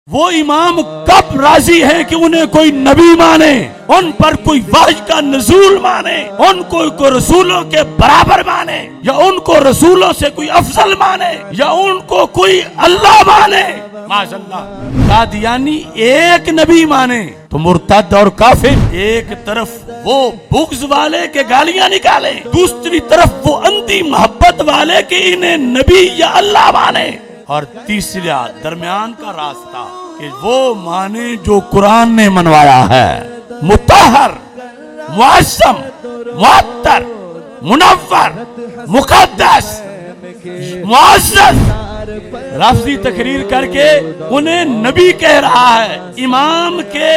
وہ امام کب راضی ہیں کہ انہیں کوئی نبی مانے، ان پر کوئی وحی کا نزول مانے، ان کو کوئی رسولوں کے برابر مانے، یا ان کو رسولوں سے کوئی افضل مانے، یا ان کو کوئی اللہ مانے؟ معاذ اللہ۔ قادیانی ایک نبی مانے تو مرتد اور کافر، ایک طرف وہ بغض والے کے گالیاں نکالے، دوسری طرف وہ اندھی محبت والے کہ انہیں نبی یا اللہ مانے، اور تیسرا درمیان کا راستہ کہ وہ مانے جو قرآن نے منوایا ہے، مطہر، معصم، معطر، منور، مقدس، معزز، لفظی تقریر کر کے انہیں نبی کہہ رہا ہے، امام کے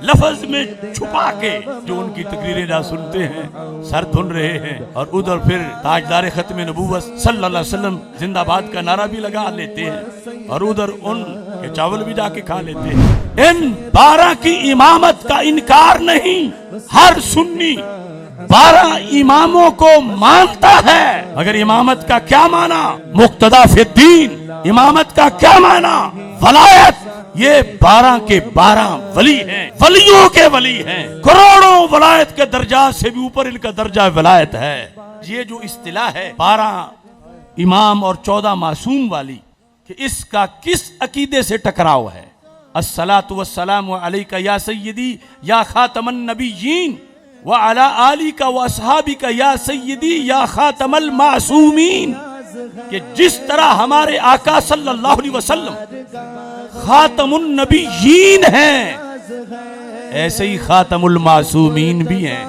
لفظ میں چھپا کے جو ان کی تقریریں نہ سنتے ہیں، سر دھن رہے ہیں، اور ادھر پھر تاجدار ختم نبوت صلی اللہ علیہ وسلم زندہ باد کا نعرہ بھی لگا لیتے ہیں، اور ادھر ان کے چاول بھی جا کے کھا لیتے ہیں۔ ان 12 کی امامت کا انکار نہیں، ہر سنی 12 اماموں کو مانتا ہے، مگر امامت کا کیا معنی؟ مقتدی فی الدین۔ امامت کا کیا معنی؟ ولایت۔ یہ 12 کے 12 ولی ہیں، ولیوں کے ولی ہیں، کروڑوں ولایت کے درجات سے بھی اوپر ان کا درجہ ولایت ہے۔ یہ جو اصطلاح ہے 12 امام اور 14 معصوم والی، کہ اس کا کس عقیدے سے ٹکراؤ ہے؟ الصلاۃ والسلام علیک یا سیدی یا خاتم النبیین وعلی آلک واصحابک یا سیدی یا خاتم المعصومین، کہ جس طرح ہمارے آقا صلی اللہ علیہ وسلم خاتم النبیین ہیں، ایسے ہی خاتم المعصومین بھی ہیں۔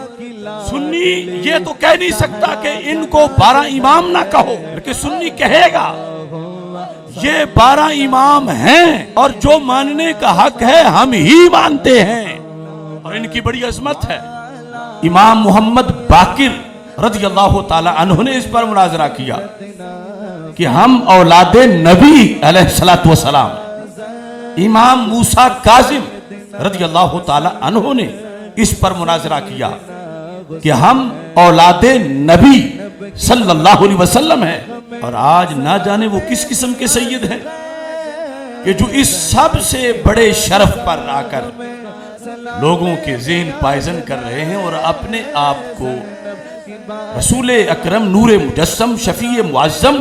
سنی یہ تو کہہ نہیں سکتا کہ ان کو 12 امام نہ کہو، بلکہ سنی کہے گا یہ 12 امام ہیں، اور جو ماننے کا حق ہے ہم ہی مانتے ہیں، اور ان کی بڑی عظمت ہے۔ امام محمد باقر رضی اللہ تعالی عنہ نے اس پر مناظرہ کیا کہ ہم اولاد نبی علیہ الصلوۃ والسلام۔ امام موسیٰ کاظم رضی اللہ تعالی عنہ نے اس پر مناظرہ کیا کہ ہم اولاد نبی صلی اللہ علیہ وسلم ہیں، اور آج نہ جانے وہ کس قسم کے سید ہیں کہ جو اس سب سے بڑے شرف پر آ کر لوگوں کے ذہن پائزن کر رہے ہیں، اور اپنے آپ کو رسول اکرم نور مجسم شفیع معظم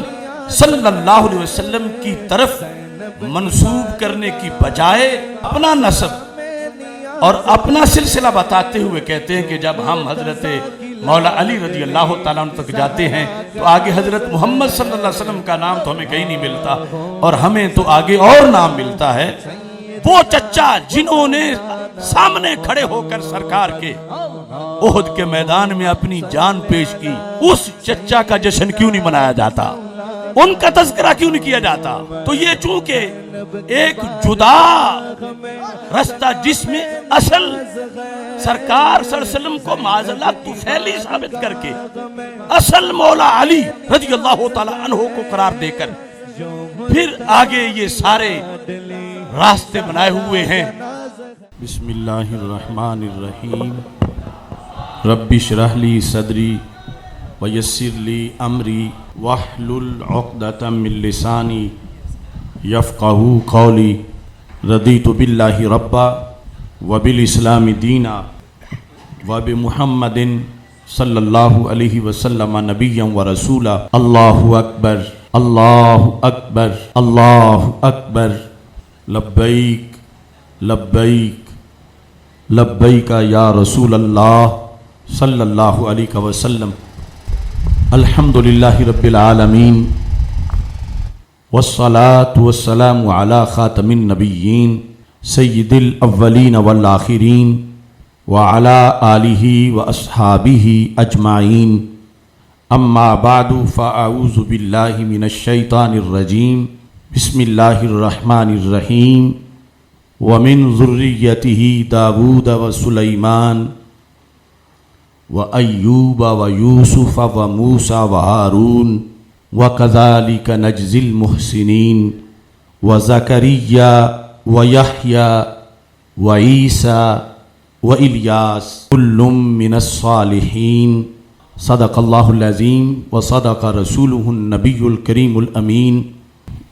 صلی اللہ علیہ وسلم کی طرف منسوب کرنے کی بجائے اپنا نسب اور اپنا سلسلہ بتاتے ہوئے کہتے ہیں کہ جب ہم حضرت مولا علی رضی اللہ تعالیٰ عنہ تک جاتے ہیں تو آگے حضرت محمد صلی اللہ علیہ وسلم کا نام تو ہمیں کہیں نہیں ملتا، اور ہمیں تو آگے اور نام ملتا ہے۔ وہ چچا جنہوں نے سامنے کھڑے ہو کر سرکار کے احد کے میدان میں اپنی جان پیش کی، اس چچا کا جشن کیوں نہیں منایا جاتا؟ ان کا تذکرہ کیوں نہیں کیا جاتا؟ تو یہ چونکہ ایک جدا رستہ جس میں اصل سرکار صلی اللہ علیہ وسلم کو معاذ اللہ طفیلی ثابت کر کے اصل مولا علی رضی اللہ تعالی عنہ کو قرار دے کر پھر آگے یہ سارے راستے بنائے ہوئے ہیں۔ بسم اللہ الرحمن الرحیم۔ رب اشرح لی صدری ویسر لی امری واحلل عقدۃ من لسانی یفقہوا قولی۔ رضیت باللہ ربا وبالاسلام دینا وبمحمد صلی اللہ علیہ وسلم نبیا ورسولا۔ اللہ اکبر، اللہ اکبر، اللہ اکبر، لبیک لبیک لبیک یا رسول اللہ صلی اللہ علیہ وسلم۔ الحمدللہ رب العالمین، والصلاة والسلام علی خاتم النبیین سید الاولین والآخرین وعلی آلہ واصحابہ اجمعین، اما بعد فاعوذ باللہ من الشیطان الرجیم، بسم اللہ الرحمن الرحیم۔ ومن ذریتہ داود وسلیمان وأیوب ویوسف وموسیٰ وہارون وکذالک نجزی المحسنین وزکریا ویحییٰ وعیسیٰ والیاس کل من الصالحین۔ صدق اللہ العظیم وصدق رسولہ النبی الکریم الامین۔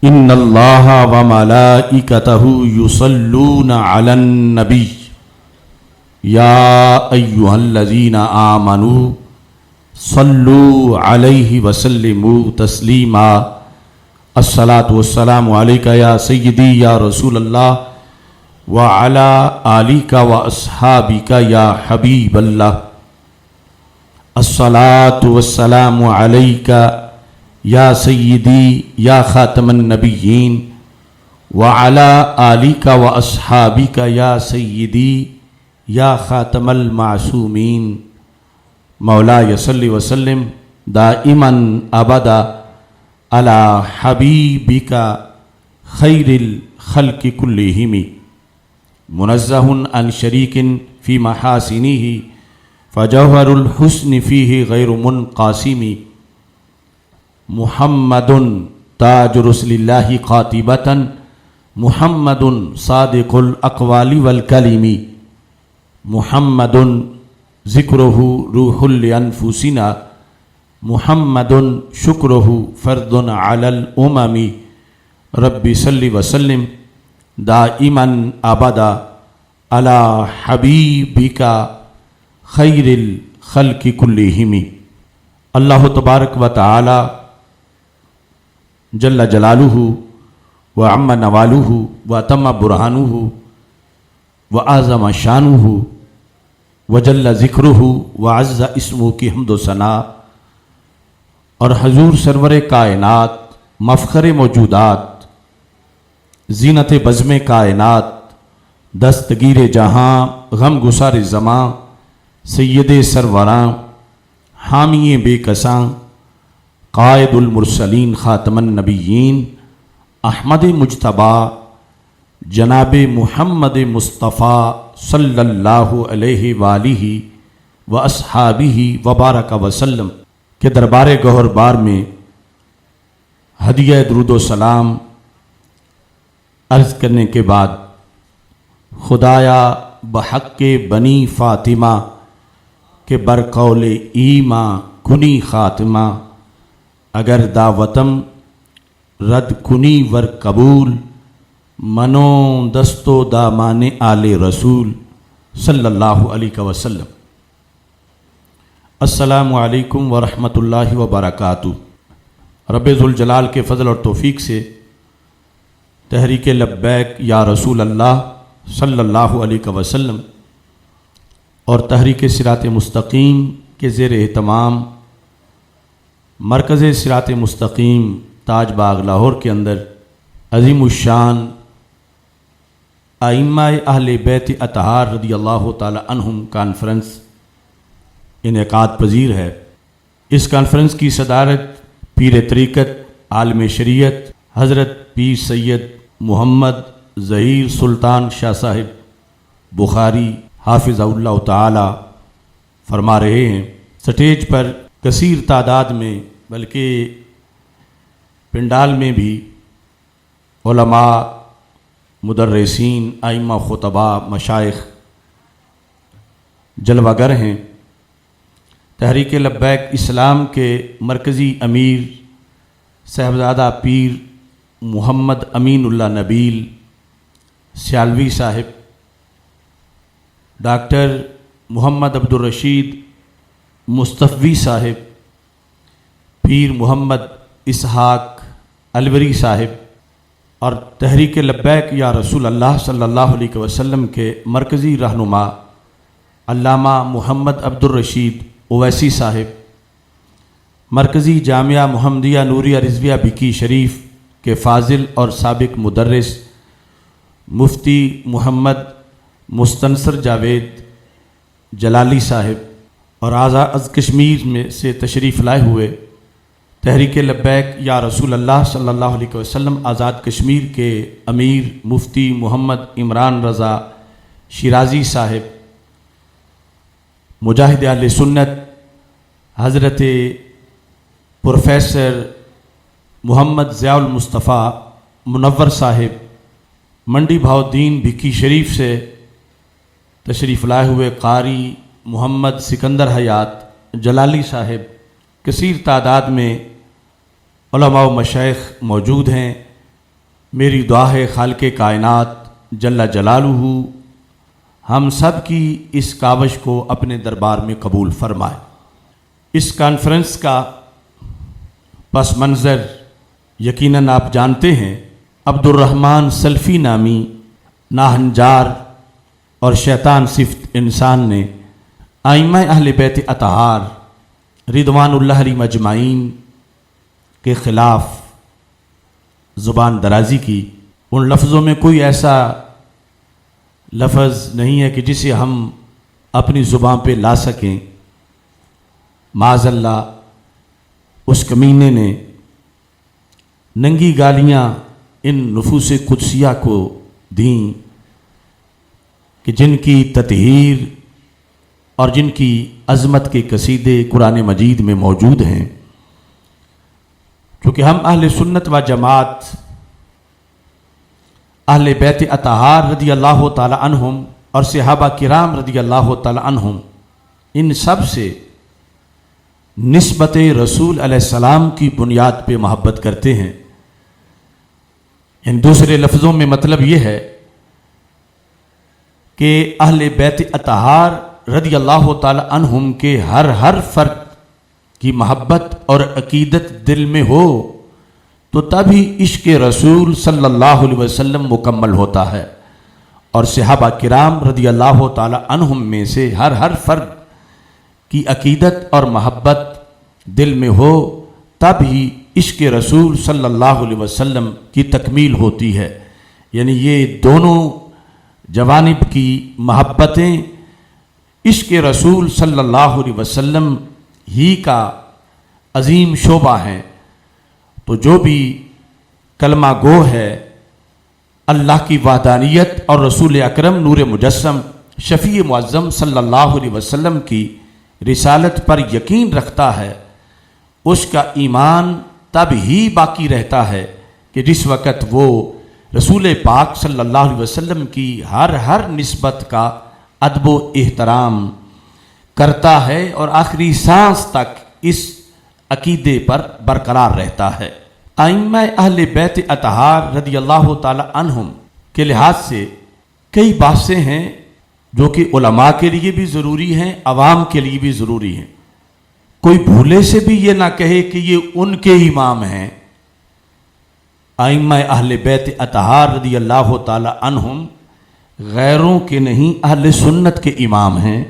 ان اللہ و ملائکتہ یصلون علی النبی یا ایھا الذین آمنوا صلوا علیہ وسلموا تسلیما الصلاۃ والسلام علیک یا سیدی یا رسول اللہ وعلی آلک واصحابک یا حبیب اللہ الصلاۃ والسلام علیک یا سیدی یا خاتم النبیین وعلی آلک واصحابک یا سیدی یا خاتم المعصومین مولاي صل وسلم دائما ابدا على حبيبك خير الخلق كلهم منزه عن شريك في محاسنه فجوهر الحسن فيه غير منقاسم محمد تاج رسل الله قاطبة محمد صادق الأقوال والكلم محمد ذکرہ روح لانفسنا محمد شکرہ فرد علی الامم رب صلی وسلم دائما ابدا علی حبیبک خیر الخلق کلہم۔ اللہ تبارک و تعالی جل جلالہ وعم نوالہ واتم برہانہ واعظم شانہ وجل ذکرہ وعز اسمہ کی حمد و ثنا اور حضور سرور کائنات مفخر موجودات زینت بزم کائنات دستگیر جہاں غم گسار زماں سید سروراں حامی بے کساں قائد المرسلین خاتم النبیین احمد مجتبیٰ جناب محمد مصطفیٰ صلی اللہ علیہ وآلہ واصحابہ وبارک وسلم کے دربار گوہر بار میں ہدیہ درود و سلام عرض کرنے کے بعد خدایا بحق بنی فاطمہ کے برقول ایماں کنی خاتمہ اگر دعوتم رد کنی ور قبول منو دستو دامان آل رسول صلی اللہ علیہ وسلم۔ السلام علیکم ورحمۃ اللہ وبرکاتہ۔ رب ذوالجلال کے فضل اور توفیق سے تحریک لبیک یا رسول اللہ صلی اللہ علیہ وسلم اور تحریک صراط مستقیم کے زیر اہتمام مرکز صراط مستقیم تاج باغ لاہور کے اندر عظیم الشان ائمہ اہل بیت اطہار رضی اللہ تعالی عنہم کانفرنس انعقاد پذیر ہے۔ اس کانفرنس کی صدارت پیر طریقت عالم شریعت حضرت پیر سید محمد ظہیر سلطان شاہ صاحب بخاری حافظ اللہ تعالی فرما رہے ہیں۔ سٹیج پر کثیر تعداد میں بلکہ پنڈال میں بھی علماء مدرسین ائمہ خطباء مشائخ جلوہ گر ہیں۔ تحریک لبیک اسلام کے مرکزی امیر صاحبزادہ پیر محمد امین اللہ نبیل سیالوی صاحب، ڈاکٹر محمد عبدالرشید مصطفی صاحب، پیر محمد اسحاق الوری صاحب اور تحریک لبیک یا رسول اللہ صلی اللہ علیہ وسلم کے مرکزی رہنما علامہ محمد عبدالرشید اویسی صاحب، مرکزی جامعہ محمدیہ نوریہ رضویہ بھکی شریف کے فاضل اور سابق مدرس مفتی محمد مستنصر جاوید جلالی صاحب اور آزاد کشمیر میں سے تشریف لائے ہوئے تحریک لبیک یا رسول اللہ صلی اللہ علیہ وسلم آزاد کشمیر کے امیر مفتی محمد عمران رضا شیرازی صاحب، مجاہد اہل سنت حضرت پروفیسر محمد ضیاء المصطفیٰ منور صاحب، منڈی بہاؤدین بھکی شریف سے تشریف لائے ہوئے قاری محمد سکندر حیات جلالی صاحب، کثیر تعداد میں علماء و مشائخ موجود ہیں۔ میری دعا ہے خالق کائنات جل جلالہ ہم سب کی اس کاوش کو اپنے دربار میں قبول فرمائے۔ اس کانفرنس کا پس منظر یقیناً آپ جانتے ہیں، عبد الرحمن سلفی نامی ناہنجار اور شیطان صفت انسان نے ائمہ اہل بیت اطہار رضوان اللہ علیہم اجمعین کے خلاف زبان درازی کی۔ ان لفظوں میں کوئی ایسا لفظ نہیں ہے کہ جسے ہم اپنی زبان پہ لا سکیں۔ معاذ اللہ اس کمینے نے ننگی گالیاں ان نفوس قدسیہ کو دیں کہ جن کی تطہیر اور جن کی عظمت کے قصیدے قرآن مجید میں موجود ہیں۔ کیونکہ ہم اہل سنت و جماعت اہل بیت اطہار رضی اللہ تعالی عنہم اور صحابہ کرام رضی اللہ تعالی عنہم ان سب سے نسبت رسول علیہ السلام کی بنیاد پہ محبت کرتے ہیں۔ ان دوسرے لفظوں میں مطلب یہ ہے کہ اہل بیت اطہار رضی اللہ تعالی عنہم کے ہر فرد کی محبت اور عقیدت دل میں ہو تو تبھی عشق رسول صلی اللہ علیہ وسلم مکمل ہوتا ہے، اور صحابہ کرام رضی اللہ تعالی عنہم میں سے ہر فرد کی عقیدت اور محبت دل میں ہو تب ہی عشق رسول صلی اللہ علیہ وسلم کی تکمیل ہوتی ہے۔ یعنی یہ دونوں جوانب کی محبتیں عشق رسول صلی اللہ علیہ وسلم ہی کا عظیم شعبہ ہیں۔ تو جو بھی کلمہ گو ہے اللہ کی وحدانیت اور رسول اکرم نور مجسم شفیع معظم صلی اللہ علیہ وسلم کی رسالت پر یقین رکھتا ہے، اس کا ایمان تب ہی باقی رہتا ہے کہ جس وقت وہ رسول پاک صلی اللہ علیہ وسلم کی ہر نسبت کا ادب و احترام کرتا ہے اور آخری سانس تک اس عقیدے پر برقرار رہتا ہے۔ ائمہ اہل بیت اطہار رضی اللہ تعالی عنہم کے لحاظ سے کئی باتیں ہیں جو کہ علماء کے لیے بھی ضروری ہیں، عوام کے لیے بھی ضروری ہیں۔ کوئی بھولے سے بھی یہ نہ کہے کہ یہ ان کے امام ہیں۔ ائمہ اہل بیت اطہار رضی اللہ تعالی عنہم غیروں کے نہیں اہل سنت کے امام ہیں،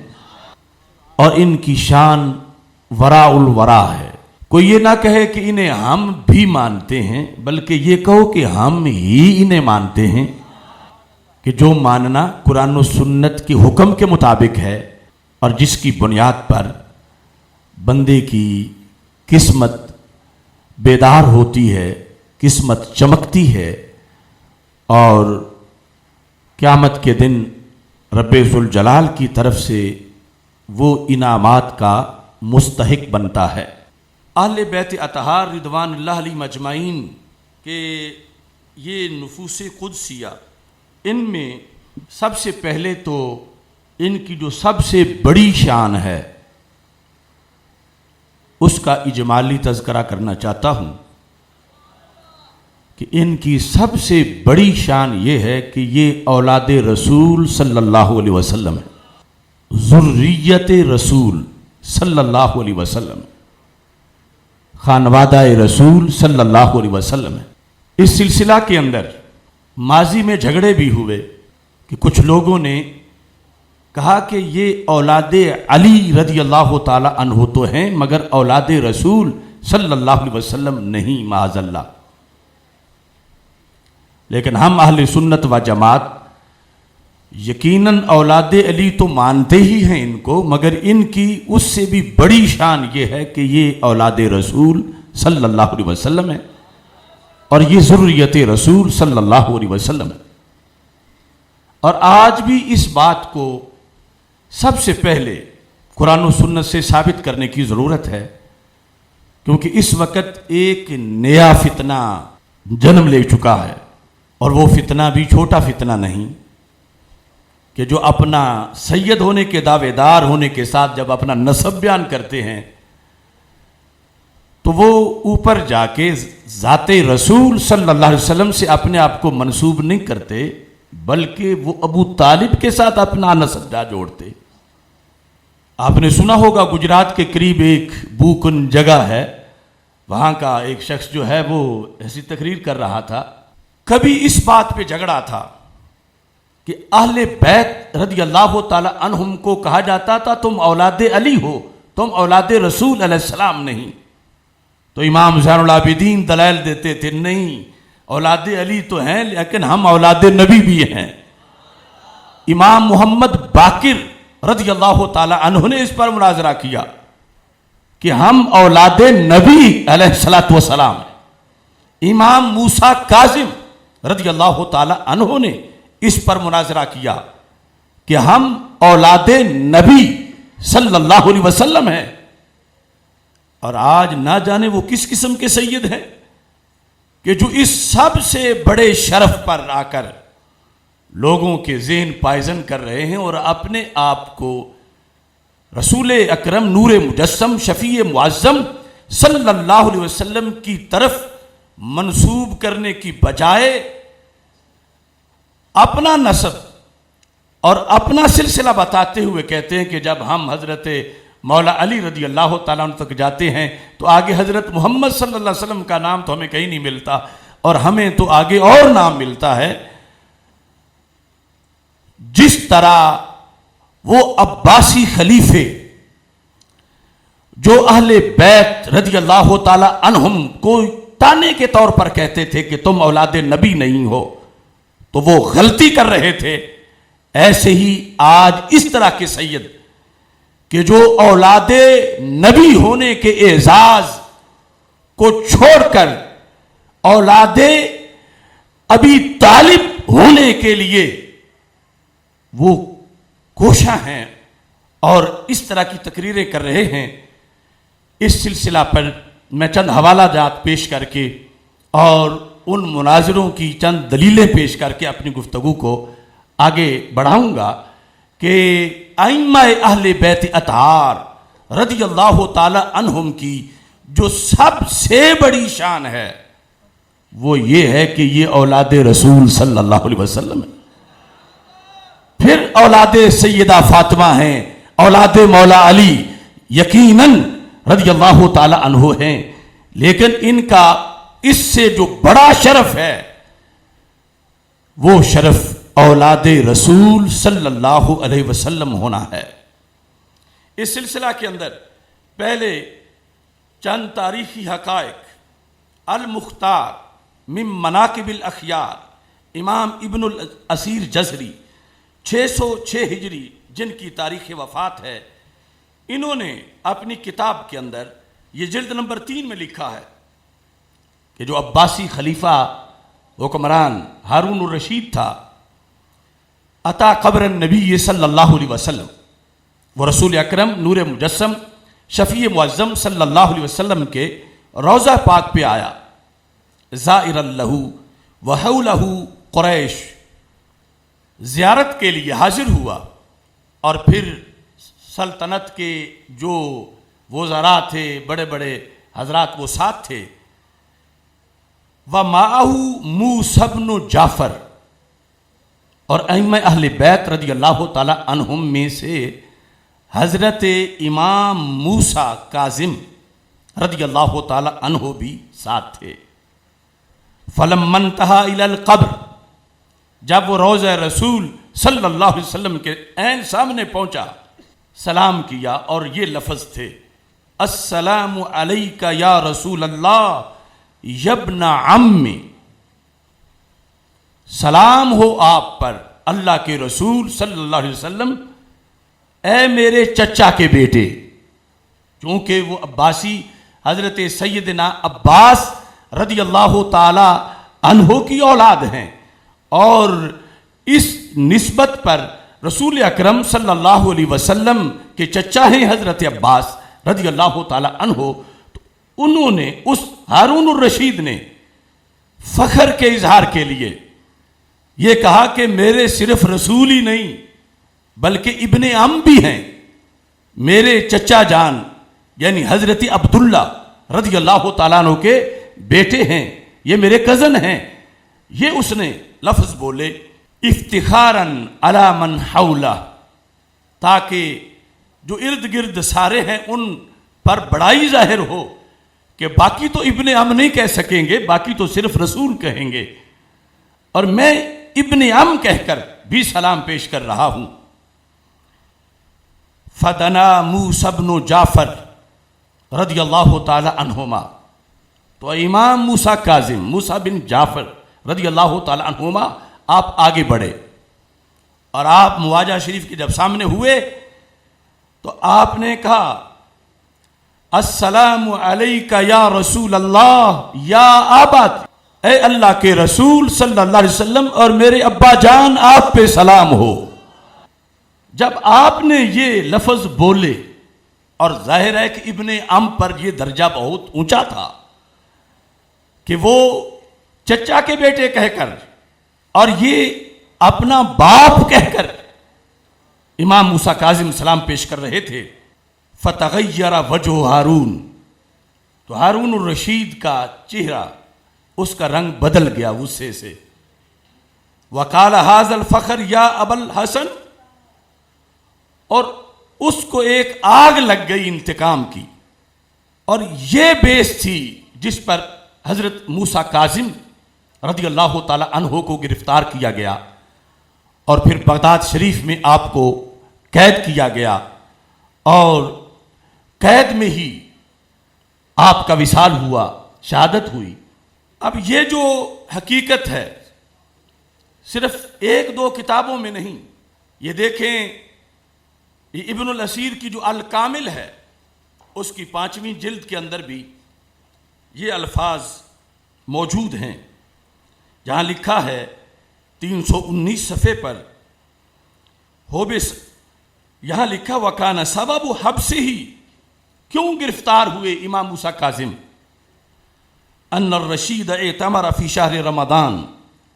اور ان کی شان وراء الورا ہے۔ کوئی یہ نہ کہے کہ انہیں ہم بھی مانتے ہیں، بلکہ یہ کہو کہ ہم ہی انہیں مانتے ہیں، کہ جو ماننا قرآن و سنت کے حکم کے مطابق ہے اور جس کی بنیاد پر بندے کی قسمت بیدار ہوتی ہے، قسمت چمکتی ہے، اور قیامت کے دن رب ذوالجلال کی طرف سے وہ انعامات کا مستحق بنتا ہے۔ اہل بیت اطہار رضوان اللہ علیہم اجمعین کے یہ نفوس قدسیہ، ان میں سب سے پہلے تو ان کی جو سب سے بڑی شان ہے اس کا اجمالی تذکرہ کرنا چاہتا ہوں کہ ان کی سب سے بڑی شان یہ ہے کہ یہ اولاد رسول صلی اللہ علیہ وسلم ہے، ذریت رسول صلی اللہ علیہ وسلم، خانوادہ رسول صلی اللہ علیہ وسلم ہے۔ اس سلسلہ کے اندر ماضی میں جھگڑے بھی ہوئے کہ کچھ لوگوں نے کہا کہ یہ اولاد علی رضی اللہ تعالی عنہ تو ہیں مگر اولاد رسول صلی اللہ علیہ وسلم نہیں، معاذ اللہ۔ لیکن ہم اہل سنت و جماعت یقیناً اولاد علی تو مانتے ہی ہیں ان کو، مگر ان کی اس سے بھی بڑی شان یہ ہے کہ یہ اولاد رسول صلی اللہ علیہ وسلم ہے، اور یہ ذریت رسول صلی اللہ علیہ وسلم ہے۔ اور آج بھی اس بات کو سب سے پہلے قرآن و سنت سے ثابت کرنے کی ضرورت ہے، کیونکہ اس وقت ایک نیا فتنہ جنم لے چکا ہے، اور وہ فتنہ بھی چھوٹا فتنہ نہیں کہ جو اپنا سید ہونے کے دعوے دار ہونے کے ساتھ جب اپنا نسب بیان کرتے ہیں تو وہ اوپر جا کے ذات رسول صلی اللہ علیہ وسلم سے اپنے آپ کو منسوب نہیں کرتے، بلکہ وہ ابو طالب کے ساتھ اپنا نسب جا جوڑتے۔ آپ نے سنا ہوگا گجرات کے قریب ایک بوکن جگہ ہے، وہاں کا ایک شخص جو ہے وہ ایسی تقریر کر رہا تھا، کبھی اس بات پہ جھگڑا تھا کہ اہل بیت رضی اللہ تعالی عنہم کو کہا جاتا تھا تم اولاد علی ہو، تم اولاد رسول علیہ السلام نہیں۔ تو امام زین العابدین دلائل دیتے تھے، نہیں، اولاد علی تو ہیں لیکن ہم اولاد نبی بھی ہیں۔ امام محمد باقر رضی اللہ تعالی عنہ نے اس پر مناظرہ کیا کہ ہم اولاد نبی علیہ السلام ہیں۔ امام موسیٰ کاظم رضی اللہ تعالی عنہ نے اس پر مناظرہ کیا کہ ہم اولاد نبی صلی اللہ علیہ وسلم ہیں۔ اور آج نہ جانے وہ کس قسم کے سید ہیں کہ جو اس سب سے بڑے شرف پر آ کر لوگوں کے ذہن پائزن کر رہے ہیں اور اپنے آپ کو رسول اکرم نور مجسم شفیع معظم صلی اللہ علیہ وسلم کی طرف منسوب کرنے کی بجائے اپنا نسب اور اپنا سلسلہ بتاتے ہوئے کہتے ہیں کہ جب ہم حضرت مولا علی رضی اللہ تعالیٰ عنہ تک جاتے ہیں تو آگے حضرت محمد صلی اللہ علیہ وسلم کا نام تو ہمیں کہیں نہیں ملتا، اور ہمیں تو آگے اور نام ملتا ہے۔ جس طرح وہ عباسی خلیفے جو اہل بیت رضی اللہ تعالی عنہم کو تانے کے طور پر کہتے تھے کہ تم اولاد نبی نہیں ہو، تو وہ غلطی کر رہے تھے، ایسے ہی آج اس طرح کے سید کہ جو اولاد نبی ہونے کے اعزاز کو چھوڑ کر اولاد ابی طالب ہونے کے لیے وہ کوشاں ہیں اور اس طرح کی تقریریں کر رہے ہیں۔ اس سلسلہ پر میں چند حوالہ جات پیش کر کے اور ان مناظروں کی چند دلیلیں پیش کر کے اپنی گفتگو کو آگے بڑھاؤں گا کہ ائمہ اہل بیت اطہار رضی اللہ تعالی عنہم کی جو سب سے بڑی شان ہے وہ یہ ہے کہ یہ اولاد رسول صلی اللہ علیہ وسلم ہے، پھر اولاد سیدہ فاطمہ ہیں، اولاد مولا علی یقیناً رضی اللہ تعالی عنہ ہیں، لیکن ان کا اس سے جو بڑا شرف ہے وہ شرف اولاد رسول صلی اللہ علیہ وسلم ہونا ہے۔ اس سلسلہ کے اندر پہلے چند تاریخی حقائق المختار من مناقب الاخیار امام ابن الاسیر جزری 606 ہجری جن کی تاریخ وفات ہے، انہوں نے اپنی کتاب کے اندر یہ جلد نمبر 3 میں لکھا ہے کہ جو عباسی خلیفہ حکمران ہارون الرشید تھا، عطا قبر النبی صلی اللہ علیہ وسلم، وہ رسول اکرم نور مجسم شفیع معظم صلی اللہ علیہ وسلم کے روضہ پاک پہ آیا، زائر لہ وحولہ قریش، زیارت کے لیے حاضر ہوا، اور پھر سلطنت کے جو وزراء تھے، بڑے بڑے حضرات وہ ساتھ تھے، وَمَعَهُ مُوسَى بْنُ جعفر، اور ائمہ اہل بیت رضی اللہ تعالی عنہم میں سے حضرت امام موسیٰ کاظم رضی اللہ تعالی عنہ بھی ساتھ تھے۔ فَلَمَّا انْتَهَا إِلَى الْقَبْرِ، جب وہ روضہ رسول صلی اللہ علیہ وسلم کے عین سامنے پہنچا، سلام کیا اور یہ لفظ تھے، السلام علیکہ یا رسول اللہ یبن عمی، سلام ہو آپ پر اللہ کے رسول صلی اللہ علیہ وسلم، اے میرے چچا کے بیٹے، چونکہ وہ عباسی حضرت سیدنا عباس رضی اللہ تعالی عنہ کی اولاد ہیں، اور اس نسبت پر رسول اکرم صلی اللہ علیہ وسلم کے چچا ہیں حضرت عباس رضی اللہ تعالی عنہ، تو انہوں نے اس ہارون الرشید نے فخر کے اظہار کے لیے یہ کہا کہ میرے صرف رسول ہی نہیں بلکہ ابن عم بھی ہیں، میرے چچا جان یعنی حضرت عبداللہ رضی اللہ تعالیٰ عنہ کے بیٹے ہیں، یہ میرے کزن ہیں. یہ اس نے لفظ بولے افتخاراً علی من حولہ، تاکہ جو ارد گرد سارے ہیں ان پر بڑائی ظاہر ہو کہ باقی تو ابن عم نہیں کہہ سکیں گے، باقی تو صرف رسول کہیں گے، اور میں ابن عم کہہ کر بھی سلام پیش کر رہا ہوں. فدنا موسیٰ بن جعفر رضی اللہ تعالی عنہما، تو امام موسیٰ کاظم موسیٰ بن جعفر رضی اللہ تعالی عنہما آپ آگے بڑھے، اور آپ مواجہ شریف کے جب سامنے ہوئے تو آپ نے کہا السلام علیکہ یا رسول اللہ یا آبات، اے اللہ کے رسول صلی اللہ علیہ وسلم اور میرے ابا جان آپ پہ سلام ہو. جب آپ نے یہ لفظ بولے، اور ظاہر ہے کہ ابن عم پر یہ درجہ بہت اونچا تھا کہ وہ چچا کے بیٹے کہہ کر اور یہ اپنا باپ کہہ کر امام موسیٰ کاظم سلام پیش کر رہے تھے. فتغیر وجہ ہارون، تو ہارون الرشید کا چہرہ اس کا رنگ بدل گیا غصے سے. وقال ھذا الفخر یا ابا الحسن، اور اس کو ایک آگ لگ گئی انتقام کی، اور یہ بیس تھی جس پر حضرت موسیٰ کاظم رضی اللہ تعالی عنہ کو گرفتار کیا گیا، اور پھر بغداد شریف میں آپ کو قید کیا گیا، اور قید میں ہی آپ کا وصال ہوا، شہادت ہوئی. اب یہ جو حقیقت ہے صرف ایک دو کتابوں میں نہیں، یہ دیکھیں یہ ابن الاسیر کی جو الکامل ہے اس کی 5ویں جلد کے اندر بھی یہ الفاظ موجود ہیں، جہاں لکھا ہے 319 صفحے پر ہوبس، یہاں لکھا وَكَانَ سَبَبُ حَبْسِهِ، کیوں گرفتار ہوئے امام موسیٰ کاظم، ان الرشید اعتمر فی شہر رمضان،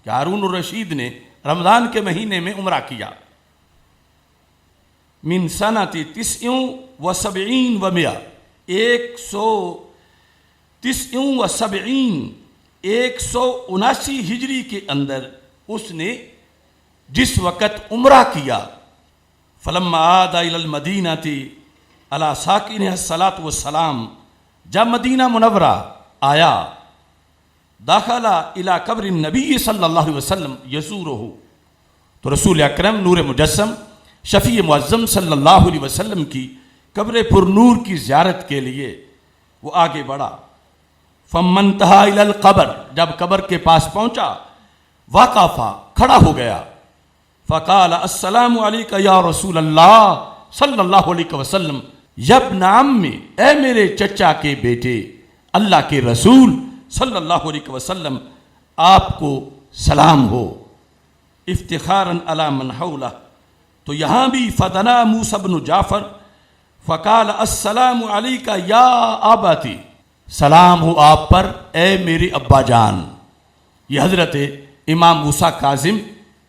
کہ ہارون الرشید نے رمضان کے مہینے میں عمرہ کیا، من سنت 79 و 100، 179 ہجری کے اندر اس نے جس وقت عمرہ کیا، فلما عاد الى المدینہ علی ساکنہا الصلاۃ والسلام، جب مدینہ منورہ آیا، داخل الی قبر النبی صلی اللہ علیہ وسلم یزورہ، تو رسول اکرم نور مجسم شفیع معظم صلی اللہ علیہ وسلم کی قبر پر نور کی زیارت کے لیے وہ آگے بڑھا. فَمَّا انْتَهَا إِلَى الْقَبْرِ، جب قبر کے پاس پہنچا، وقفا، کھڑا ہو گیا، فقال السلام علیکہ یا رسول اللہ صلی اللہ علیہ وسلم، یا ابن عمی، اے میرے چچا کے بیٹے اللہ کے رسول صلی اللہ علیہ وسلم، آپ کو سلام ہو. افتخاراً علی من حولہ، تو یہاں بھی فدنا موسیٰ بن جعفر فقال السلام علیکہ یا آباتی، سلام ہو آپ پر اے میرے ابا جان. یہ حضرت امام موسیٰ کاظم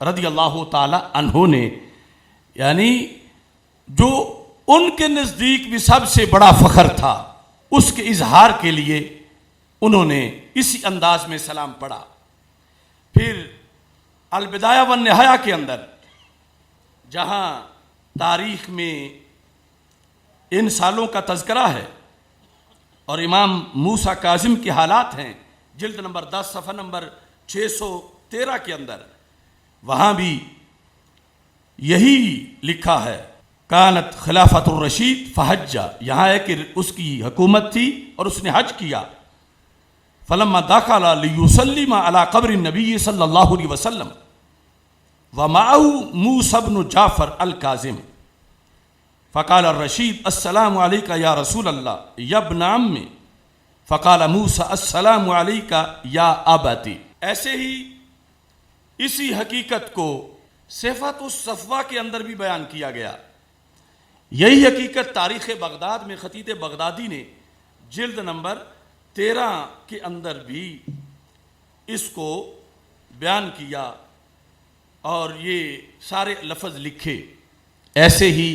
رضی اللہ تعالی عنہ نے، یعنی جو ان کے نزدیک بھی سب سے بڑا فخر تھا، اس کے اظہار کے لیے انہوں نے اسی انداز میں سلام پڑھا. پھر البدایہ والنہایہ کے اندر جہاں تاریخ میں ان سالوں کا تذکرہ ہے اور امام موسیٰ کاظم کے حالات ہیں، جلد نمبر 10 صفحہ نمبر 613 کے اندر، وہاں بھی یہی لکھا ہے کانت خلافت الرشید فحجہ، یہاں ہے کہ اس کی حکومت تھی اور اس نے حج کیا. فلما دخل لیسلم علی قبر النبی صلی اللہ علیہ وسلم ومعه موسیٰ بن جعفر الکاظم، فقال الرشید السلام علیکہ یا رسول اللہ یا ابن عمی، فقال موسیٰ السلام علیکہ یا اباتی. ایسے ہی اسی حقیقت کو صفات الصفوہ کے اندر بھی بیان کیا گیا. یہی حقیقت تاریخ بغداد میں خطیب بغدادی نے جلد نمبر 13 کے اندر بھی اس کو بیان کیا اور یہ سارے لفظ لکھے. ایسے ہی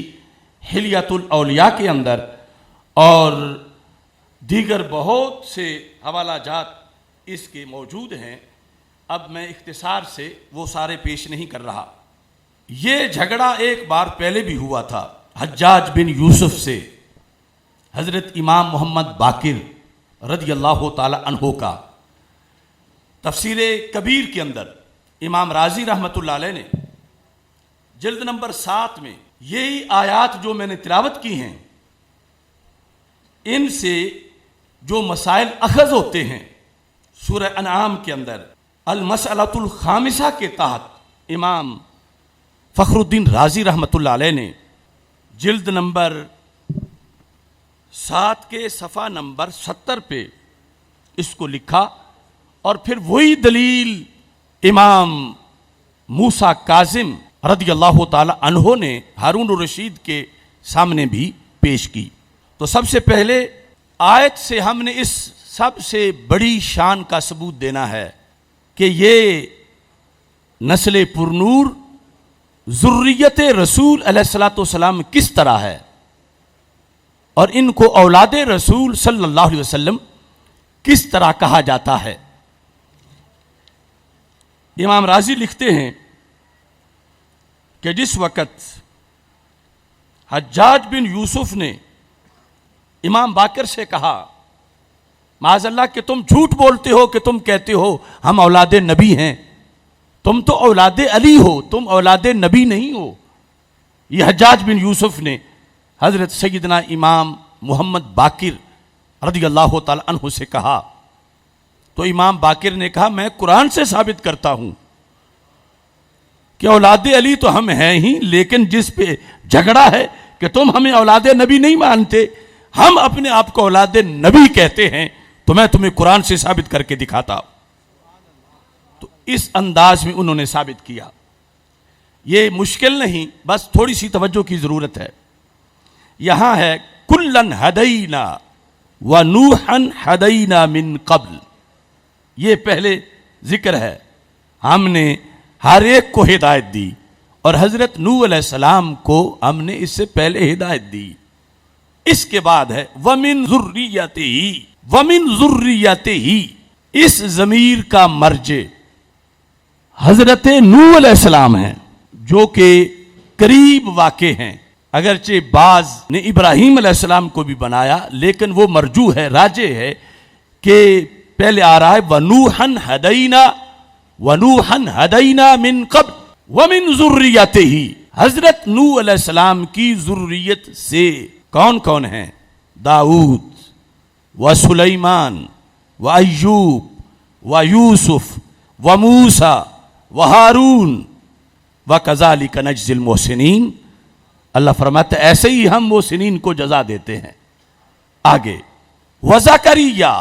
حلیۃ الاولیاء کے اندر اور دیگر بہت سے حوالہ جات اس کے موجود ہیں، اب میں اختصار سے وہ سارے پیش نہیں کر رہا۔ یہ جھگڑا ایک بار پہلے بھی ہوا تھا حجاج بن یوسف سے حضرت امام محمد باقر رضی اللہ تعالی عنہ کا۔ تفسیر کبیر کے اندر امام رازی رحمۃ اللہ علیہ نے جلد نمبر 7 میں یہی آیات جو میں نے تلاوت کی ہیں، ان سے جو مسائل اخذ ہوتے ہیں سورہ انعام کے اندر المسئلۃ الخامسہ کے تحت امام فخر الدین رازی رحمۃ اللہ علیہ نے جلد نمبر 7 کے صفحہ نمبر 70 پہ اس کو لکھا، اور پھر وہی دلیل امام موسیٰ کاظم رضی اللہ تعالی عنہ نے ہارون الرشید کے سامنے بھی پیش کی۔ تو سب سے پہلے آیت سے ہم نے اس سب سے بڑی شان کا ثبوت دینا ہے کہ یہ نسل پرنور ذریت رسول علیہ الصلوۃ والسلام کس طرح ہے، اور ان کو اولاد رسول صلی اللہ علیہ وسلم کس طرح کہا جاتا ہے۔ امام رازی لکھتے ہیں کہ جس وقت حجاج بن یوسف نے امام باقر سے کہا معاذ اللہ کہ تم جھوٹ بولتے ہو کہ تم کہتے ہو ہم اولاد نبی ہیں، تم تو اولاد علی ہو، تم اولاد نبی نہیں ہو، یہ حجاج بن یوسف نے حضرت سیدنا امام محمد باقر رضی اللہ تعالی عنہ سے کہا، تو امام باقر نے کہا میں قرآن سے ثابت کرتا ہوں کہ اولاد علی تو ہم ہیں ہی، لیکن جس پہ جھگڑا ہے کہ تم ہمیں اولاد نبی نہیں مانتے، ہم اپنے آپ کو اولاد نبی کہتے ہیں، تو میں تمہیں قرآن سے ثابت کر کے دکھاتا ہوں۔ تو اس انداز میں انہوں نے ثابت کیا۔ یہ مشکل نہیں، بس تھوڑی سی توجہ کی ضرورت ہے۔ یہاں ہے کلن ہدینا ونوحا ہدینا من قبل، یہ پہلے ذکر ہے، ہم نے ہر ایک کو ہدایت دی، اور حضرت نوح علیہ السلام کو ہم نے اس سے پہلے ہدایت دی۔ اس کے بعد ہے وَمِن ذُرِّيَّتِهِ وَمِن ذُرِّيَّتِهِ، اس ضمیر کا مرجع حضرت نوح علیہ السلام ہیں جو کہ قریب واقع ہیں، اگرچہ بعض نے ابراہیم علیہ السلام کو بھی بنایا، لیکن وہ مرجوح ہے، راجع ہے کہ پہلے آ رہا ہے وَنُوحًا هَدَيْنَا وَنُوحًا هَدَيْنَا مِن قَبْلِ وَمِن ذُرِّيَّتِهِ، حضرت نوح علیہ السلام کی ذریت سے کون کون ہیں؟ داؤد و سلیمان و ایوب و یوسف و موسیٰ و ہارون و کذالک نجزی المحسنین، اللہ فرماتا ہے ایسے ہی ہم محسنین کو جزا دیتے ہیں۔ آگے و زکریا،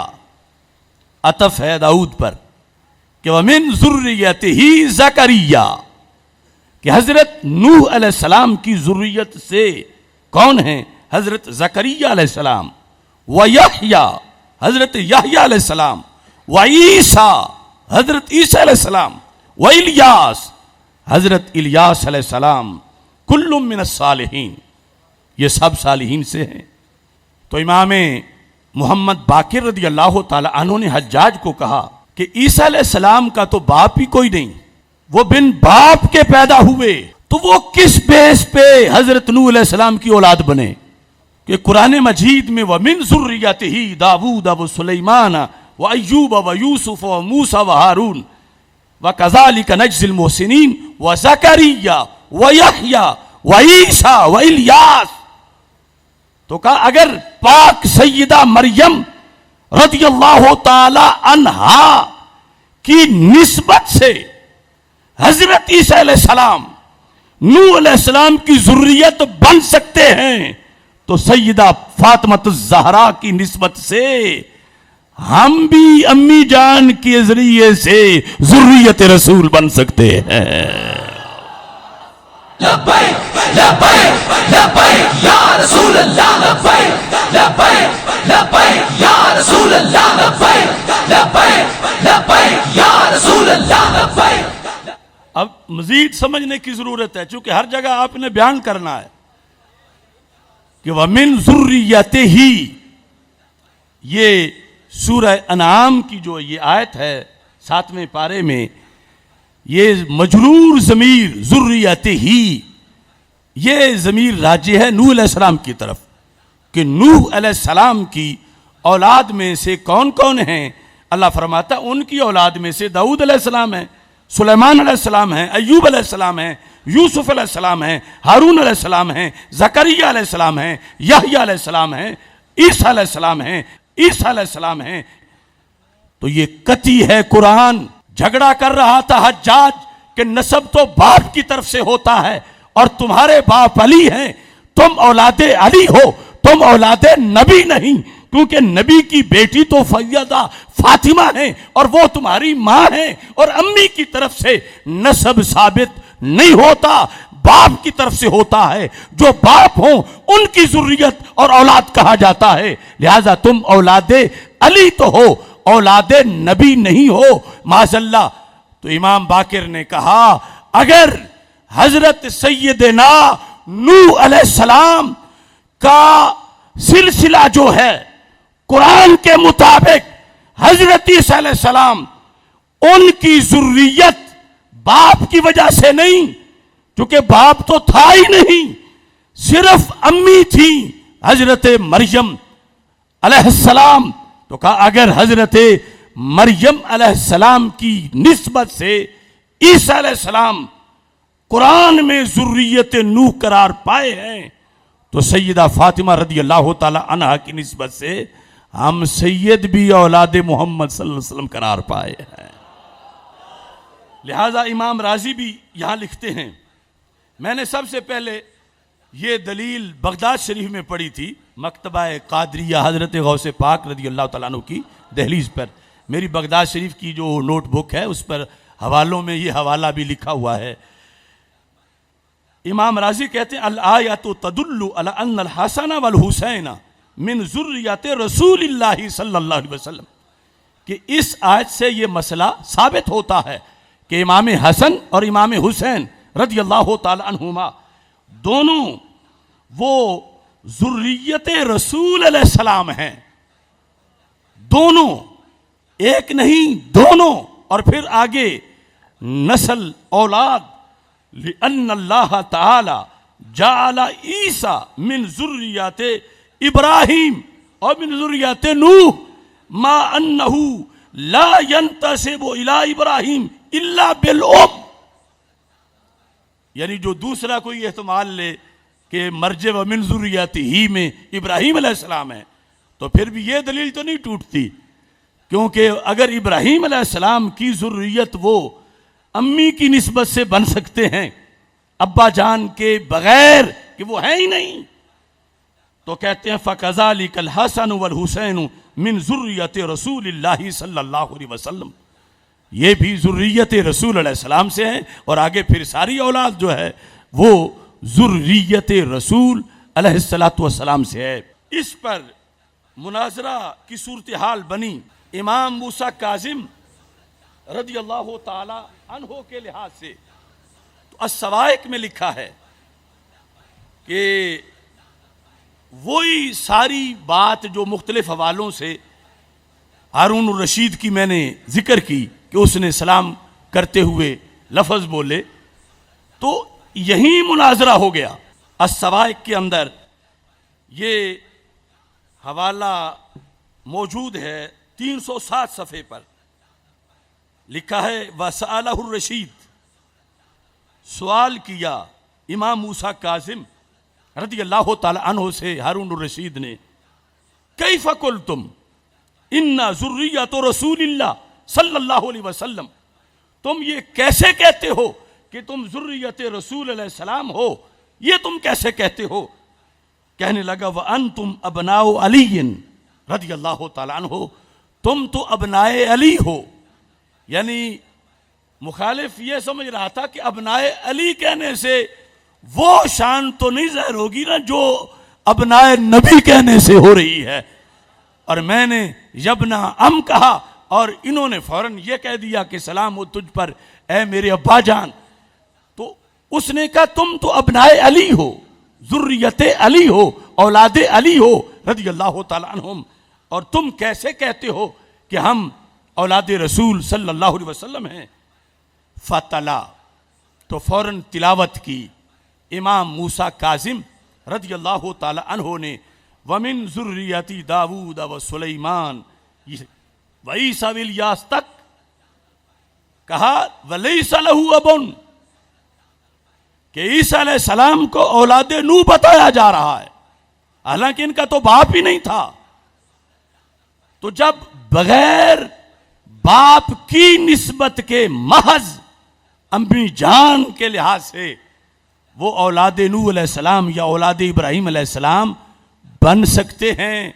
عطف ہے داؤد پر کہ وَمِن ذُرِّيَّتِهِ زکریا، کہ حضرت نوح علیہ السلام کی ذریت سے کون ہیں؟ حضرت زکریا علیہ السلام، وَيَحْيَا، حضرت یحییٰ علیہ السلام، وَعِیسیٰ، حضرت عیسیٰ علیہ السلام، وَإِلیاس، حضرت الیاس علیہ السلام، کل من الصالحین، یہ سب صالحین سے ہیں۔ تو امام محمد باقر رضی اللہ تعالی عنہ نے حجاج کو کہا کہ عیسیٰ علیہ السلام کا تو باپ ہی کوئی نہیں، وہ بن باپ کے پیدا ہوئے، تو وہ کس بیس پہ حضرت نوح علیہ السلام کی اولاد بنے؟ کہ قرآن مجید میں وَمِن ذُرِّيَّتِهِ داؤد وسلیمان وایوب ویوسف وموسیٰ وہارون وکذالک نجزی المحسنین وزکریا ویحییٰ وعیسیٰ والیاس، تو کہا اگر پاک سیدہ مریم رضی اللہ تعالی عنہا کی نسبت سے حضرت عیسیٰ علیہ السلام نوح علیہ السلام کی ذریت بن سکتے ہیں، تو سیدہ فاطمہ الزہرا کی نسبت سے ہم بھی امی جان کے ذریعے سے ذریت رسول بن سکتے ہیں۔ لبیک لبیک لبیک یا رسول اللہ، لبیک لبیک لبیک یا رسول اللہ، لبیک لبیک لبیک یا رسول اللہ، لبیک۔ اب مزید سمجھنے کی ضرورت ہے، چونکہ ہر جگہ آپ نے بیان کرنا ہے کہ وَمِن ذُرِّيَّتِهِ، یہ سورہ انعام کی جو یہ آیت ہے 7ویں پارے میں، یہ مجرور ضمیر ذریت ہی، یہ ضمیر راجع ہے نوح علیہ السلام کی طرف، کہ نوح علیہ السلام کی اولاد میں سے کون کون ہیں؟ اللہ فرماتا ہے ان کی اولاد میں سے داؤد علیہ السلام ہے، سلیمان علیہ السلام ہیں، ایوب علیہ السلام ہیں، یوسف علیہ السلام ہیں، ہارون علیہ السلام ہیں، زکریا علیہ السلام ہیں، یحییٰ علیہ السلام ہیں، عیسیٰ علیہ السلام ہیں، عیسیٰ علیہ السلام ہیں۔ تو یہ قطعی ہے، قرآن جھگڑا کر رہا تھا حجاج کہ نسب تو باپ کی طرف سے ہوتا ہے اور تمہارے باپ علی ہیں، تم اولاد علی ہو، تم اولاد نبی نہیں، کیونکہ نبی کی بیٹی تو سیدہ فاطمہ ہیں اور وہ تمہاری ماں ہیں، اور امی کی طرف سے نسب ثابت نہیں ہوتا، باپ کی طرف سے ہوتا ہے، جو باپ ہوں ان کی ذریت اور اولاد کہا جاتا ہے، لہذا تم اولاد علی تو ہو، اولاد نبی نہیں ہو، معاذ اللہ۔ تو امام باقر نے کہا اگر حضرت سیدنا نوح علیہ السلام کا سلسلہ جو ہے قرآن کے مطابق حضرت عیسیٰ علیہ السلام ان کی ذریت باپ کی وجہ سے نہیں، کیونکہ باپ تو تھا ہی نہیں، صرف امی تھی حضرت مریم علیہ السلام، تو کہا اگر حضرت مریم علیہ السلام کی نسبت سے عیسیٰ علیہ السلام قرآن میں ذریت نوح قرار پائے ہیں تو سیدہ فاطمہ رضی اللہ تعالی عنہا کی نسبت سے ہم سید بھی اولاد محمد صلی اللہ علیہ وسلم قرار پائے ہیں۔ لہذا امام راضی بھی یہاں لکھتے ہیں، میں نے سب سے پہلے یہ دلیل بغداد شریف میں پڑھی تھی، مکتبہ قادریہ حضرت غوث پاک رضی اللہ تعالیٰ عنہ کی دہلیز پر، میری بغداد شریف کی جو نوٹ بک ہے اس پر حوالوں میں یہ حوالہ بھی لکھا ہوا ہے۔ امام راضی کہتے ہیں الآیۃ تدل علی ان الحسن والحسین من ذریت رسول اللہ صلی اللہ علیہ وسلم، کہ اس آیت سے یہ مسئلہ ثابت ہوتا ہے کہ امام حسن اور امام حسین رضی اللہ تعالی عنہما دونوں وہ ذریت رسول علیہ السلام ہیں، دونوں، ایک نہیں دونوں، اور پھر آگے نسل اولاد لأن اللہ تعالی جعل عیسیٰ من ذریات ابراہیم اور من ذریات نوح ما انہ لا ينتسب الى ابراہیم الا بالام، یعنی جو دوسرا کوئی احتمال لے کہ مرجع و من ذریات ہی میں ابراہیم علیہ السلام ہے تو پھر بھی یہ دلیل تو نہیں ٹوٹتی، کیونکہ اگر ابراہیم علیہ السلام کی ذریت وہ امی کی نسبت سے بن سکتے ہیں ابا جان کے بغیر کہ وہ ہیں ہی نہیں، تو کہتے ہیں فَكَذَلِكَ الْحَسَنُ وَالْحُسَيْنُ مِن ذُرِّيَّةِ رَسُولِ اللَّهِ صلی اللہ علیہ وسلم، یہ بھی ذریت رسول علیہ السلام سے ہیں، اور آگے پھر ساری اولاد جو ہے وہ ذریت رسول علیہ السلام سے ہے۔ اس پر مناظرہ کی صورتحال بنی امام موسیٰ کاظم رضی اللہ تعالی عنہ کے لحاظ سے، تو السوائق میں لکھا ہے کہ وہی ساری بات جو مختلف حوالوں سے ہارون الرشید کی میں نے ذکر کی کہ اس نے سلام کرتے ہوئے لفظ بولے، تو یہی مناظرہ ہو گیا۔ السوائق کے اندر یہ حوالہ موجود ہے 307 صفحے پر، لکھا ہے وَسَأَلَهُ الرشید، سوال کیا امام موسیٰ کاظم رضی اللہ تعالی عنہ سے ہارون الرشید نے، کیف قلتم ان ذریت رسول اللہ صلی اللہ علیہ وسلم، تم یہ کیسے کہتے ہو کہ تم ذریت رسول علیہ السلام ہو، یہ تم کیسے کہتے ہو؟ کہنے لگا وَأَنْتُمْ أَبْنَاءُ عَلِيٍّ رضی اللہ تعالی عنہ، تم تو ابنائے علی ہو، یعنی مخالف یہ سمجھ رہا تھا کہ ابنائے علی کہنے سے وہ شان تو نہیں ظاہر ہوگی نا جو ابنائے نبی کہنے سے ہو رہی ہے، اور میں نے یبنا ام کہا اور انہوں نے فوراً یہ کہہ دیا کہ سلام ہو تجھ پر اے میرے ابا جان، تو اس نے کہا تم تو ابنائے علی ہو، ذریت علی ہو، اولاد علی ہو رضی اللہ تعالی عنہم، اور تم کیسے کہتے ہو کہ ہم اولاد رسول صلی اللہ علیہ وسلم ہیں؟ فتلا، تو فوراً تلاوت کی امام موسیٰ کاظم رضی اللہ تعالی عنہ نے، وَمِن ذُرِّيَّتِ داود وسلیمان وعیسیٰ والیاس تک کہا، وَلَيْسَ لَهُ أَبٌ، کہ عیسیٰ علیہ السلام کو اولاد نوح بتایا جا رہا ہے، حالانکہ ان کا تو باپ ہی نہیں تھا۔ تو جب بغیر باپ کی نسبت کے محض امی جان کے لحاظ سے وہ اولاد نوح علیہ السلام یا اولاد ابراہیم علیہ السلام بن سکتے ہیں،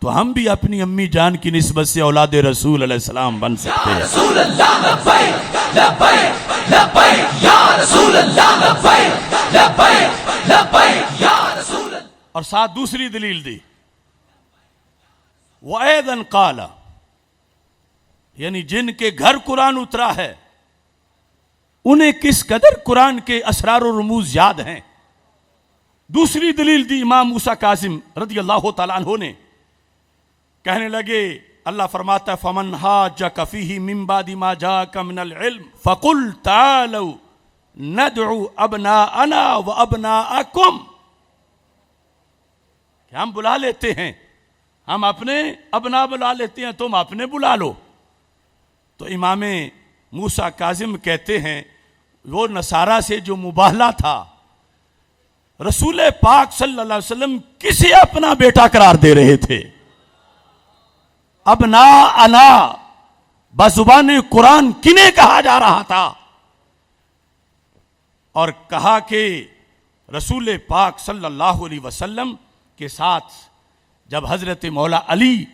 تو ہم بھی اپنی امی جان کی نسبت سے اولاد رسول علیہ السلام بن سکتے ہیں۔ رسول اللہ لبیک لبیک لبیک یا رسول اللہ لبیک لبیک لبیک یا رسول اللہ۔ اور ساتھ دوسری دلیل دی، وَأَيْضًا قَالَ، یعنی جن کے گھر قرآن اترا ہے انہیں کس قدر قرآن کے اسرار و رموز یاد ہیں۔ دوسری دلیل دی امام موسیٰ کاظم رضی اللہ تعالیٰ عنہ نے، کہنے لگے، اللہ فرماتا ہے فَمَنْ حَاجَّكَ فِيهِ مِن بَعْدِ مَا جَاءَكَ مِنَ الْعِلْمِ فَقُلْ تَعَالَوْا نَدْعُ أَبْنَاءَنَا وَأَبْنَاءَكُمْ، کہ ہم بلا لیتے ہیں، ہم اپنے ابنا بلا لیتے ہیں، تم اپنے بلا لو۔ تو امام موسیٰ کاظم کہتے ہیں وہ نصارہ سے جو مباہلہ تھا، رسول پاک صلی اللہ علیہ وسلم کسے اپنا بیٹا قرار دے رہے تھے؟ ابنا انا بزبان قرآن کنہیں کہا جا رہا تھا؟ اور کہا کہ رسول پاک صلی اللہ علیہ وسلم کے ساتھ جب حضرت مولا علی،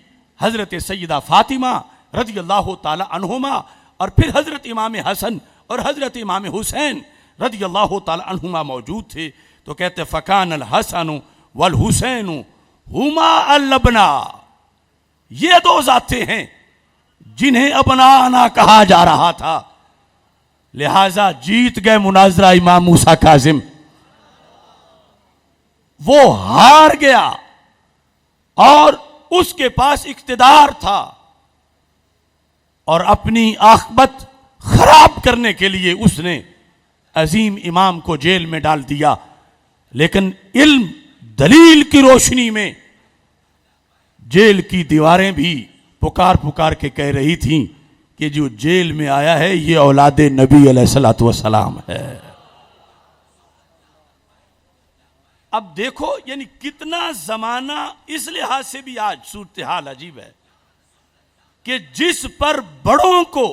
حضرت سیدہ فاطمہ رضی اللہ تعالی عنہما، اور پھر حضرت امام حسن اور حضرت امام حسین رضی اللہ تعالی عنہما موجود تھے، تو کہتے فکان الحسن والحسین ہما الابنا، یہ دو ذاتیں ہیں جنہیں ابنانا کہا جا رہا تھا، لہذا جیت گئے مناظرہ امام موسیٰ کاظم۔ وہ ہار گیا اور اس کے پاس اقتدار تھا، اور اپنی عاقبت خراب کرنے کے لیے اس نے عظیم امام کو جیل میں ڈال دیا، لیکن علم دلیل کی روشنی میں جیل کی دیواریں بھی پکار پکار کے کہہ رہی تھیں کہ جو جیل میں آیا ہے یہ اولاد نبی علیہ السلام ہے۔ اب دیکھو یعنی کتنا زمانہ اس لحاظ سے بھی آج صورتحال عجیب ہے کہ جس پر بڑوں کو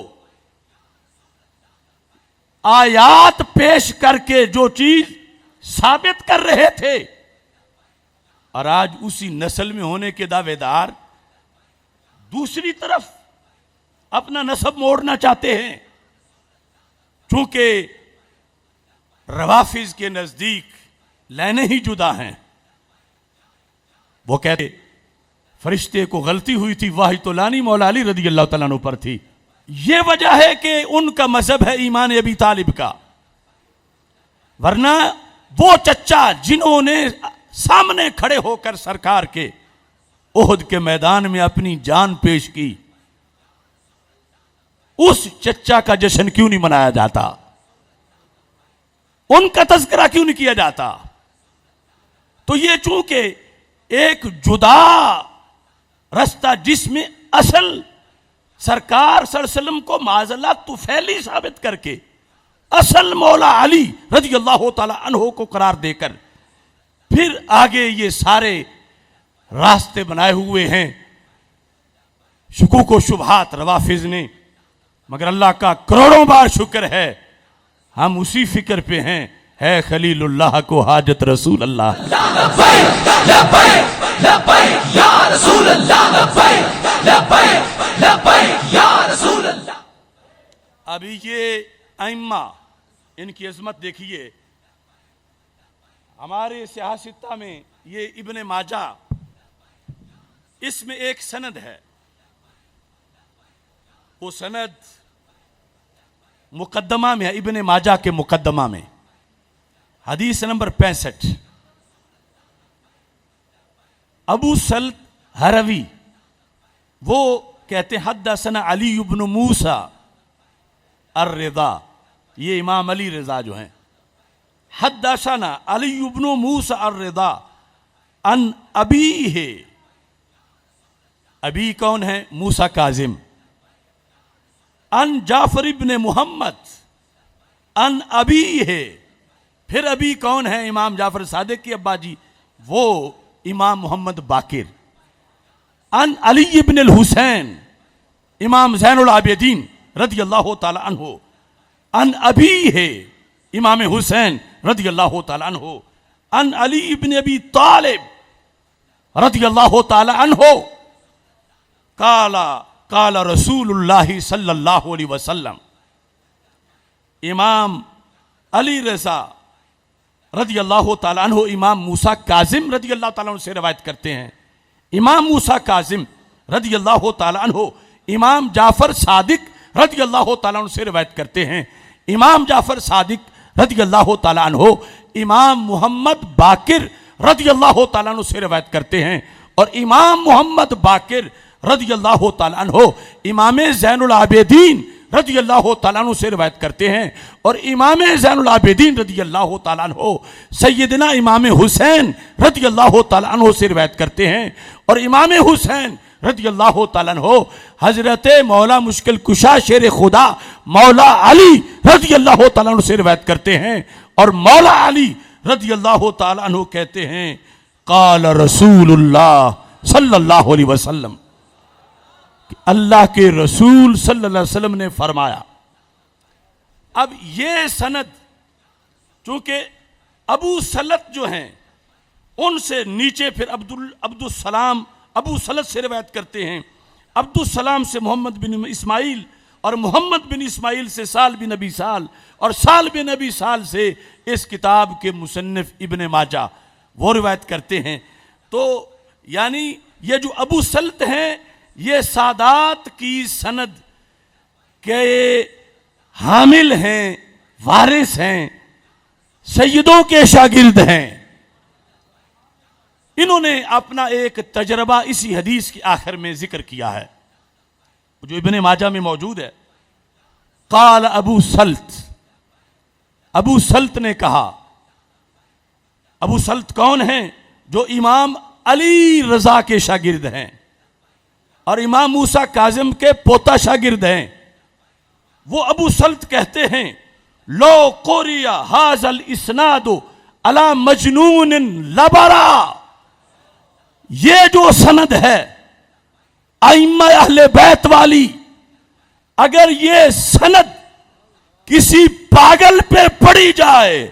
آیات پیش کر کے جو چیز ثابت کر رہے تھے، اور آج اسی نسل میں ہونے کے دعوے دار دوسری طرف اپنا نسب موڑنا چاہتے ہیں، چونکہ روافض کے نزدیک لائنیں ہی جدا ہیں۔ وہ کہتے فرشتے کو غلطی ہوئی تھی، واہی تو لانی مولا علی رضی اللہ تعالیٰ عنہ پر تھی۔ یہ وجہ ہے کہ ان کا مذہب ہے ایمان ابی طالب کا، ورنہ وہ چچا جنہوں نے سامنے کھڑے ہو کر سرکار کے احد کے میدان میں اپنی جان پیش کی، اس چچا کا جشن کیوں نہیں منایا جاتا؟ ان کا تذکرہ کیوں نہیں کیا جاتا؟ تو یہ چونکہ ایک جدا رستہ جس میں اصل سرکار صلی اللہ علیہ وسلم کو معاذ اللہ طفیلی ثابت کر کے اصل مولا علی رضی اللہ تعالی عنہ کو قرار دے کر پھر آگے یہ سارے راستے بنائے ہوئے ہیں شکوک و شبہات روافض نے، مگر اللہ کا کروڑوں بار شکر ہے ہم اسی فکر پہ ہیں، ہے خلیل اللہ کو حاجت رسول اللہ۔ لبیک لبیک لبیک یا رسول اللہ، لبیک لبیک لبیک یا رسول اللہ۔ ابھی یہ ائمہ ان کی عظمت دیکھیے، ہمارے سیاستہ میں یہ ابن ماجہ، اس میں ایک سند ہے، وہ سند مقدمہ میں ہے، ابن ماجہ کے مقدمہ میں حدیث نمبر 65، ابو سلط ہروی وہ کہتے ہیں حدثنا علی بن موسیٰ الرضا، یہ امام علی رضا جو ہیں، حدثنا علی بن موسیٰ الرضا ان ابی ہے، ابی کون ہے؟ موسیٰ کاظم، ان جعفر ابن محمد ان ابی ہے، پھر ابی کون ہے؟ امام جعفر صادق کی ابا جی، وہ امام محمد باقر، ان علی ابن الحسین امام زین العابدین رضی اللہ تعالی عنہ، ان ابی ہے امام حسین رضی اللہ تعالی عنہ، ان علی ابن ابی طالب رضی اللہ تعالی عنہ، قال رسول اللہ صلی اللہ علیہ وسلم، امام علی رضا رضی اللہ تعالیٰ عنہ امام موسیٰ کاظم رضی اللہ تعالیٰ عنہ سے روایت کرتے ہیں، امام موسیٰ کاظم رضی اللہ تعالیٰ عنہ امام جعفر صادق رضی اللہ تعالیٰ عنہ سے روایت کرتے ہیں، امام جعفر صادق رضی اللہ تعالیٰ عنہ امام محمد باقر رضی اللہ تعالیٰ عنہ سے روایت کرتے ہیں، اور امام محمد باقر رضی اللہ تعالیٰ عنہ امام زین العابدین رضی اللہ تعالیٰ عنہ سے روایت کرتے ہیں، اور امام زین العابدین رضی اللہ تعالیٰ عنہ سیدنا امام حسین رضی اللہ تعالیٰ عنہ سے روایت کرتے ہیں، اور امام حسین رضی اللہ تعالیٰ عنہ حضرت مولا مشکل کشا شیر خدا مولا علی رضی اللہ تعالیٰ عنہ سے روایت کرتے ہیں، اور مولا علی رضی اللہ تعالیٰ عنہ کہتے ہیں قال رسول اللہ صلی اللہ علیہ وسلم، اللہ کے رسول صلی اللہ علیہ وسلم نے فرمایا۔ اب یہ سند چونکہ ابو سلط جو ہیں ان سے نیچے پھر عبدالسلام ابو سلط سے روایت کرتے ہیں، عبدالسلام سے محمد بن اسماعیل، اور محمد بن اسماعیل سے سال بن نبی سال، اور سال بن نبی سال سے اس کتاب کے مصنف ابن ماجہ وہ روایت کرتے ہیں۔ تو یعنی یہ جو ابو سلط ہیں یہ سادات کی سند کے حامل ہیں، وارث ہیں، سیدوں کے شاگرد ہیں۔ انہوں نے اپنا ایک تجربہ اسی حدیث کے آخر میں ذکر کیا ہے جو ابن ماجہ میں موجود ہے۔ قال ابو سلط، ابو سلط نے کہا، ابو سلط کون ہیں؟ جو امام علی رضا کے شاگرد ہیں اور امام موسیٰ کاظم کے پوتا شاگرد ہیں۔ وہ ابو سلط کہتے ہیں لو قرئ ھذا الاسناد علی مجنون لبرا، یہ جو سند ہے ائمہ اہل بیت والی، اگر یہ سند کسی پاگل پہ پڑی جائے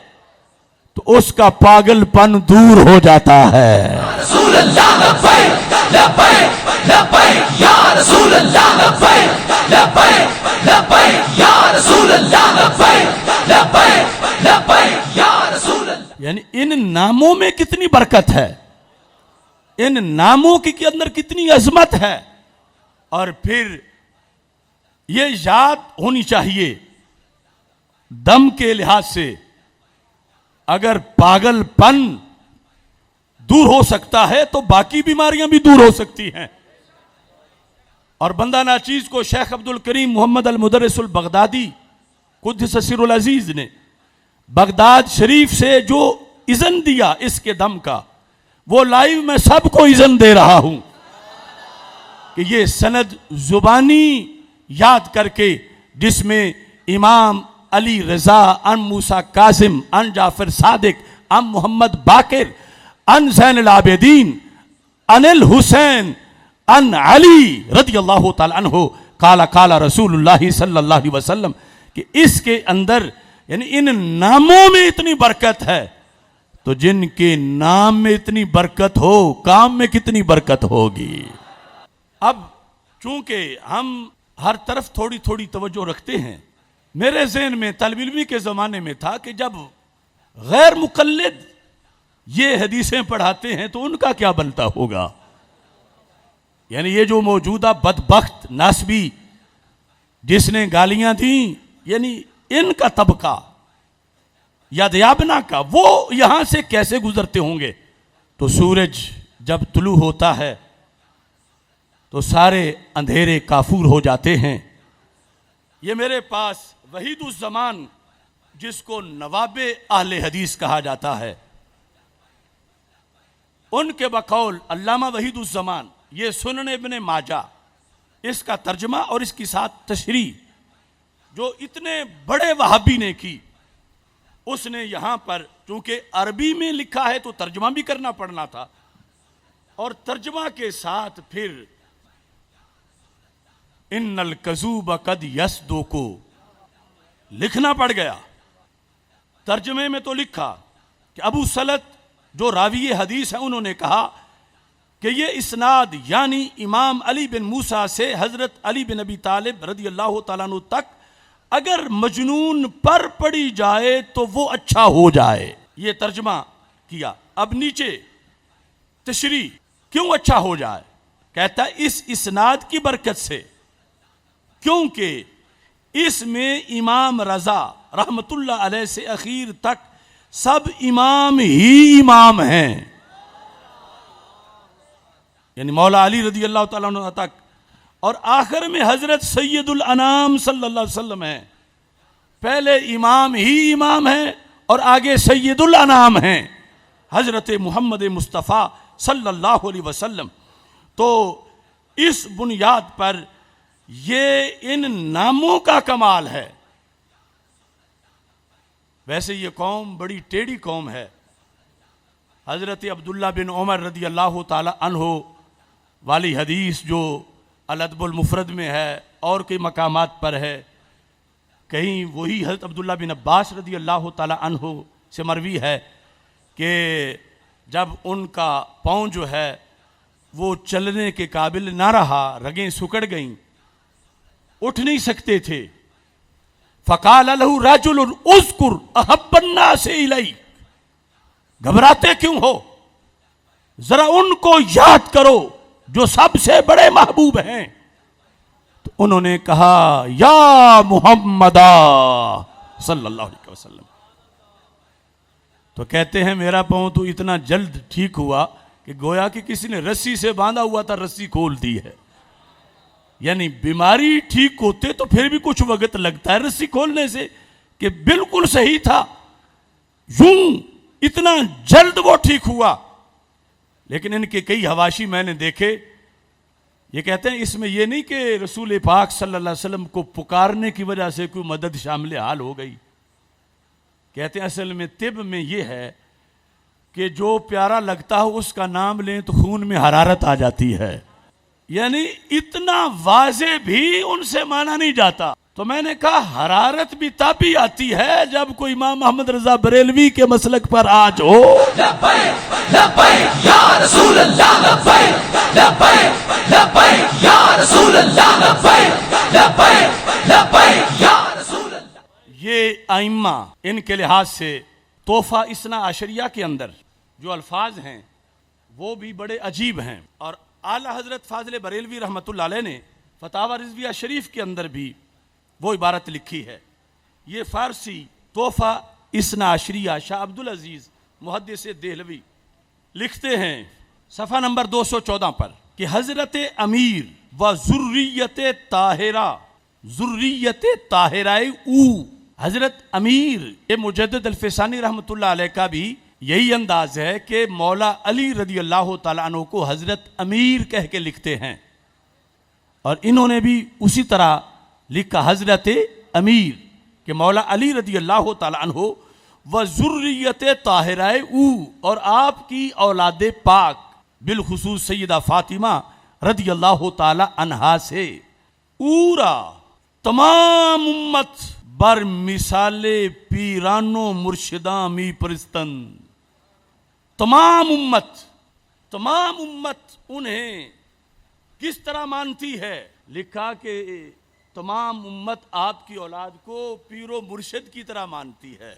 تو اس کا پاگل پن دور ہو جاتا ہے۔ رسول اللہ لبیک لبیک لبیک یا رسول اللہ لبیک لبیک لبیک یا رسول اللہ لبیک لبیک لبیک یا رسول اللہ۔ یعنی ان ناموں میں کتنی برکت ہے، ان ناموں کے اندر کتنی عظمت ہے، اور پھر یہ یاد ہونی چاہیے دم کے لحاظ سے اگر پاگل پن دور ہو سکتا ہے تو باقی بیماریاں بھی دور ہو سکتی ہیں۔ اور بندہ ناچیز کو شیخ عبد الکریم محمد المدرس البغدادی قدس سر العزیز نے بغداد شریف سے جو اذن دیا اس کے دم کا، وہ لائیو میں سب کو اذن دے رہا ہوں کہ یہ سند زبانی یاد کر کے، جس میں امام علی رضا ان موسیٰ کاظم ان جعفر صادق ان محمد باقر ان زین العابدین ان الحسین ان علی رضی اللہ تعالی عنہ قال رسول اللہ صلی اللہ علیہ وسلم، کہ اس کے اندر یعنی ان ناموں میں اتنی برکت ہے، تو جن کے نام میں اتنی برکت ہو کام میں کتنی برکت ہوگی۔ اب چونکہ ہم ہر طرف تھوڑی تھوڑی توجہ رکھتے ہیں، میرے ذہن میں طالب علمی کے زمانے میں تھا کہ جب غیر مقلد یہ حدیثیں پڑھاتے ہیں تو ان کا کیا بنتا ہوگا، یعنی یہ جو موجودہ بدبخت ناسبی جس نے گالیاں دیں، یعنی ان کا طبقہ یا دیابنا کا، وہ یہاں سے کیسے گزرتے ہوں گے۔ تو سورج جب طلوع ہوتا ہے تو سارے اندھیرے کافور ہو جاتے ہیں۔ یہ میرے پاس وحید الزمان، جس کو نواب اہل حدیث کہا جاتا ہے، ان کے بقول علامہ وحید الزمان، یہ سنن ابن ماجہ، اس کا ترجمہ اور اس کی ساتھ تشریح جو اتنے بڑے وہابی نے کی، اس نے یہاں پر چونکہ عربی میں لکھا ہے تو ترجمہ بھی کرنا پڑنا تھا، اور ترجمہ کے ساتھ پھر ان الکذوب قد یصدق کو لکھنا پڑ گیا۔ ترجمے میں تو لکھا کہ ابو سلط جو راوی حدیث ہیں انہوں نے کہا کہ یہ اسناد یعنی امام علی بن موسیٰ سے حضرت علی بن ابی طالب رضی اللہ تعالیٰ عنہ تک اگر مجنون پر پڑی جائے تو وہ اچھا ہو جائے۔ یہ ترجمہ کیا۔ اب نیچے تشریح، کیوں اچھا ہو جائے؟ کہتا ہے اس اسناد کی برکت سے، کیونکہ اس میں امام رضا رحمت اللہ علیہ سے اخیر تک سب امام ہی امام ہیں، یعنی مولا علی رضی اللہ تعالیٰ عنہ تک، اور آخر میں حضرت سید الانام صلی اللہ علیہ وسلم ہیں۔ پہلے امام ہی امام ہیں اور آگے سید الانام ہیں حضرت محمد مصطفیٰ صلی اللہ علیہ وسلم۔ تو اس بنیاد پر یہ ان ناموں کا کمال ہے۔ ویسے یہ قوم بڑی ٹیڑھی قوم ہے۔ حضرت عبداللہ بن عمر رضی اللہ تعالی عنہ والی حدیث جو الادب المفرد میں ہے اور کئی مقامات پر ہے، کہیں وہی حضرت عبداللہ بن عباس رضی اللہ تعالی عنہ سے مروی ہے کہ جب ان کا پاؤں جو ہے وہ چلنے کے قابل نہ رہا، رگیں سکڑ گئیں، اٹھ نہیں سکتے تھے، فقال لہ رجل اذکر احب الناس الیک، گھبراتے کیوں ہو، ذرا ان کو یاد کرو جو سب سے بڑے محبوب ہیں۔ تو انہوں نے کہا یا محمد صلی اللہ علیہ وسلم۔ تو کہتے ہیں میرا پاؤں تو اتنا جلد ٹھیک ہوا کہ گویا کہ کسی نے رسی سے باندھا ہوا تھا، رسی کھول دی ہے۔ یعنی بیماری ٹھیک ہوتے تو پھر بھی کچھ وقت لگتا ہے رسی کھولنے سے، کہ بالکل صحیح تھا، یوں اتنا جلد وہ ٹھیک ہوا۔ لیکن ان کے کئی حواشی میں نے دیکھے، یہ کہتے ہیں اس میں یہ نہیں کہ رسول پاک صلی اللہ علیہ وسلم کو پکارنے کی وجہ سے کوئی مدد شامل حال ہو گئی۔ کہتے ہیں اصل میں طب میں یہ ہے کہ جو پیارا لگتا ہو اس کا نام لیں تو خون میں حرارت آ جاتی ہے، یعنی اتنا واضح بھی ان سے مانا نہیں جاتا۔ تو میں نے کہا حرارت بھی تب ہی آتی ہے جب کوئی امام محمد رضا بریلوی کے مسلک پر آج ہو۔ لبیک لبیک یا رسول اللہ، لبیک لبیک لبیک یا رسول اللہ، لبیک لبیک لبیک یا رسول اللہ۔ یہ ائمہ ان کے لحاظ سے تحفہ اثنا عشریہ کے اندر جو الفاظ ہیں وہ بھی بڑے عجیب ہیں، اور اعلیٰ حضرت فاضل بریلوی رحمۃ اللہ علیہ نے فتاوی رضویہ شریف کے اندر بھی وہ عبارت لکھی ہے۔ یہ فارسی تحفہ اثنا عشریہ شاہ عبدالعزیز محدث دہلوی لکھتے ہیں صفحہ نمبر 214 پر کہ حضرت امیر و ذریت طاہرہ، ذریت طاہرہ او، حضرت امیر یہ مجدد الفسانی رحمۃ اللہ علیہ کا بھی یہی انداز ہے کہ مولا علی رضی اللہ تعالیٰ عنہ کو حضرت امیر کہہ کے لکھتے ہیں، اور انہوں نے بھی اسی طرح لکھا حضرت امیر کہ مولا علی رضی اللہ تعالیٰ عنہ و ذریت طاہرہ او، اور آپ کی اولاد پاک بالخصوص سیدہ فاطمہ رضی اللہ تعالیٰ عنہا سے اورا تمام امت بر مثال پیرانو مرشداں می پرستن، تمام امت انہیں کس طرح مانتی ہے؟ لکھا کہ تمام امت آپ کی اولاد کو پیر و مرشد کی طرح مانتی ہے،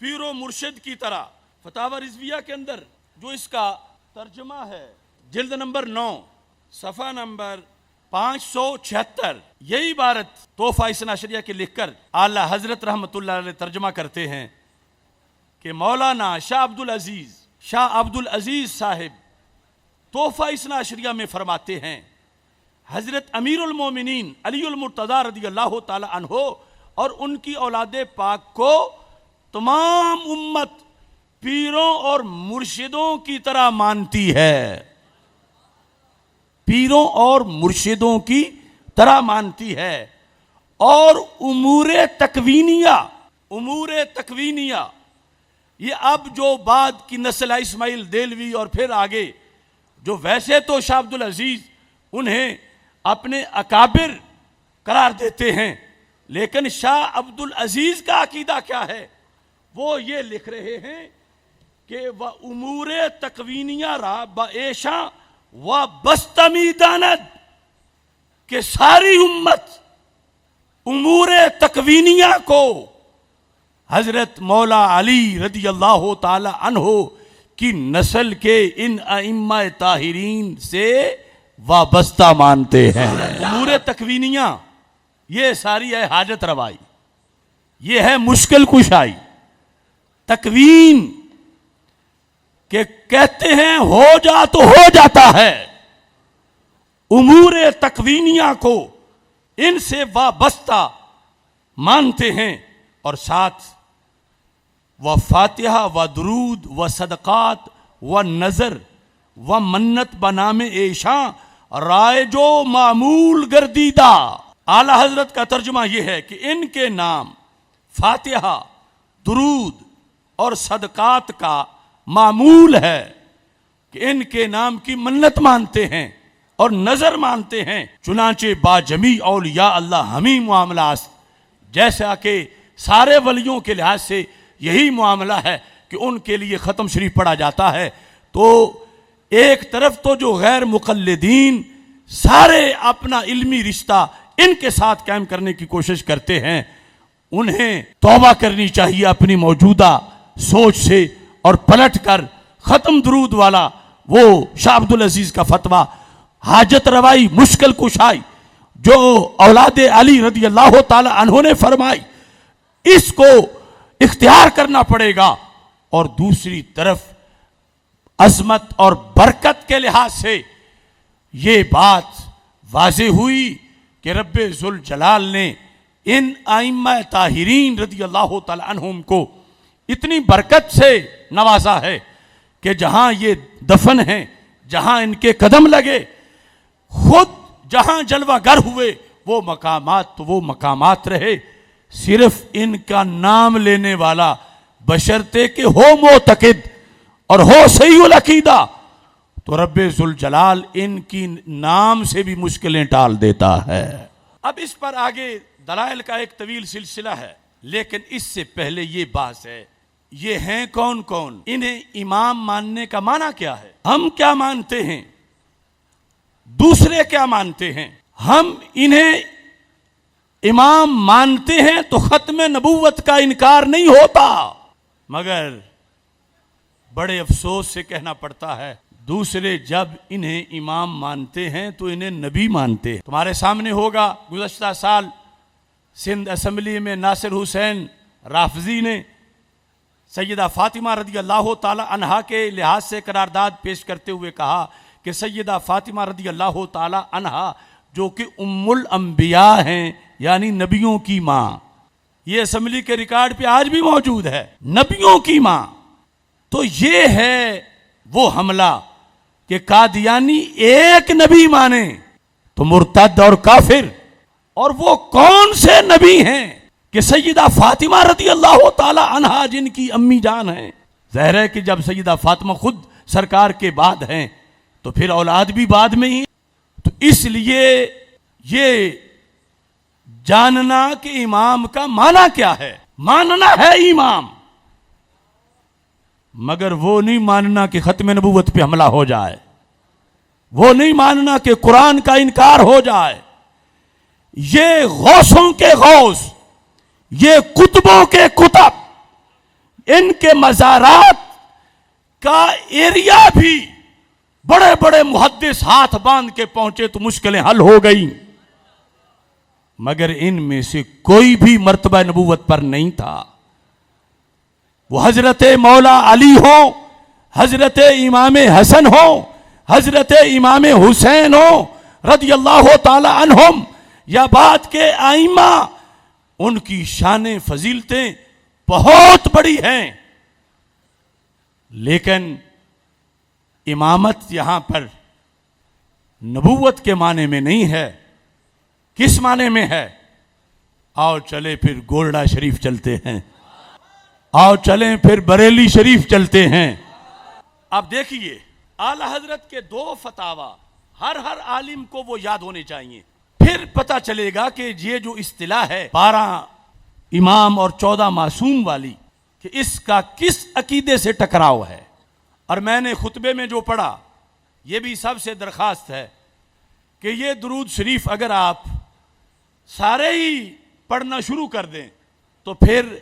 پیر و مرشد کی طرح۔ فتاوی رضویہ کے اندر جو اس کا ترجمہ ہے جلد نمبر 9 صفحہ نمبر 576 یہی عبارت تحفہ اثنا عشریہ کے لکھ کر اعلیٰ حضرت رحمت اللہ علیہ ترجمہ کرتے ہیں کہ مولانا شاہ عبد العزیز صاحب تحفہ اثنا عشریہ میں فرماتے ہیں حضرت امیر المومنین علی المرتضیٰ رضی اللہ تعالی عنہ اور ان کی اولاد پاک کو تمام امت پیروں اور مرشدوں کی طرح مانتی ہے، پیروں اور مرشدوں کی طرح مانتی ہے، اور امور تکوینیہ یہ اب جو بعد کی نسل ہے، اسماعیل دہلوی اور پھر آگے، جو ویسے تو شاہ عبد العزیز انہیں اپنے اکابر قرار دیتے ہیں، لیکن شاہ عبد العزیز کا عقیدہ کیا ہے؟ وہ یہ لکھ رہے ہیں کہ وَأُمُورِ تَقْوِینِیَہ را بَعِیشاں وَبَسْتَمِیدَانَد، کہ ساری امت امور تکوینیہ کو حضرت مولا علی رضی اللہ تعالی عنہ کی نسل کے ان ائمہ طاہرین سے وابستہ مانتے ہیں۔ امور تکوینیہ یہ ساری ہے حاجت روائی، یہ ہے مشکل کشائی، تکوین کہ کہتے ہیں ہو جا تو ہو جاتا ہے، امور تکوینیہ کو ان سے وابستہ مانتے ہیں، اور ساتھ و فاتحہ و درود و صدقات و نظر و منت بنام ایشاں رائجو معمول گردیدہ۔ اعلی حضرت کا ترجمہ یہ ہے کہ ان کے نام فاتحہ، درود اور صدقات کا معمول ہے کہ ان کے نام کی منت مانتے ہیں اور نظر مانتے ہیں، چنانچہ با جمی اولیاء اللہ ہمیں معاملات، جیسا کہ سارے ولیوں کے لحاظ سے یہی معاملہ ہے کہ ان کے لیے ختم شریف پڑھا جاتا ہے۔ تو ایک طرف تو جو غیر مقلدین سارے اپنا علمی رشتہ ان کے ساتھ قائم کرنے کی کوشش کرتے ہیں، انہیں توبہ کرنی چاہیے اپنی موجودہ سوچ سے اور پلٹ کر ختم درود والا وہ شاہ عبد العزیز کا فتویٰ، حاجت روائی، مشکل کشائی جو اولاد علی رضی اللہ تعالی عنہ نے فرمائی، اس کو اختیار کرنا پڑے گا۔ اور دوسری طرف عظمت اور برکت کے لحاظ سے یہ بات واضح ہوئی کہ رب ذوالجلال نے ان ائمہ طاہرین رضی اللہ تعالی عنہم کو اتنی برکت سے نوازا ہے کہ جہاں یہ دفن ہیں، جہاں ان کے قدم لگے، خود جہاں جلوہ گر ہوئے وہ مقامات تو وہ مقامات رہے، صرف ان کا نام لینے والا بشرطے کہ ہو معتقد اور ہو صحیح العقیدہ تو رب ذوالجلال ان کی نام سے بھی مشکلیں ٹال دیتا ہے۔ اب اس پر آگے دلائل کا ایک طویل سلسلہ ہے، لیکن اس سے پہلے یہ بات ہے، یہ ہیں کون کون؟ انہیں امام ماننے کا معنی کیا ہے؟ ہم کیا مانتے ہیں؟ دوسرے کیا مانتے ہیں؟ ہم انہیں امام مانتے ہیں تو ختم نبوت کا انکار نہیں ہوتا، مگر بڑے افسوس سے کہنا پڑتا ہے دوسرے جب انہیں امام مانتے ہیں تو انہیں نبی مانتے ہیں۔ تمہارے سامنے ہوگا گزشتہ سال سندھ اسمبلی میں ناصر حسین رافضی نے سیدہ فاطمہ رضی اللہ تعالی عنہا کے لحاظ سے قرارداد پیش کرتے ہوئے کہا کہ سیدہ فاطمہ رضی اللہ تعالی عنہا جو کہ ام الانبیاء ہیں، یعنی نبیوں کی ماں، یہ اسمبلی کے ریکارڈ پہ آج بھی موجود ہے، نبیوں کی ماں۔ تو یہ ہے وہ حملہ کہ قادیانی ایک نبی مانے تو مرتد اور کافر، اور وہ کون سے نبی ہیں کہ سیدہ فاطمہ رضی اللہ تعالی عنہا جن کی امی جان ہیں، ظاہر ہے کہ جب سیدہ فاطمہ خود سرکار کے بعد ہیں تو پھر اولاد بھی بعد میں ہی، تو اس لیے یہ جاننا کہ امام کا معنی کیا ہے، ماننا ہے امام، مگر وہ نہیں ماننا کہ ختم نبوت پہ حملہ ہو جائے، وہ نہیں ماننا کہ قرآن کا انکار ہو جائے۔ یہ غوثوں کے غوث، یہ کتبوں کے کتب، ان کے مزارات کا ایریا بھی بڑے بڑے محدث ہاتھ باندھ کے پہنچے تو مشکلیں حل ہو گئیں، مگر ان میں سے کوئی بھی مرتبہ نبوت پر نہیں تھا۔ وہ حضرت مولا علی ہو، حضرت امام حسن ہو، حضرت امام حسین ہو رضی اللہ تعالی عنہم یا بعد کے ائمہ، ان کی شانیں فضیلتیں بہت بڑی ہیں، لیکن امامت یہاں پر نبوت کے معنی میں نہیں ہے۔ کس معنی میں ہے؟ آؤ چلے پھر گولڈا شریف چلتے ہیں، آؤ چلیں پھر بریلی شریف چلتے ہیں۔ اب دیکھیے اعلی حضرت کے 2 فتاوا ہر عالم کو وہ یاد ہونے چاہیے، پھر پتہ چلے گا کہ یہ جو اصطلاح ہے 12 امام اور 14 معصوم والی، کہ اس کا کس عقیدے سے ٹکراؤ ہے۔ اور میں نے خطبے میں جو پڑھا، یہ بھی سب سے درخواست ہے کہ یہ درود شریف اگر آپ سارے ہی پڑھنا شروع کر دیں تو پھر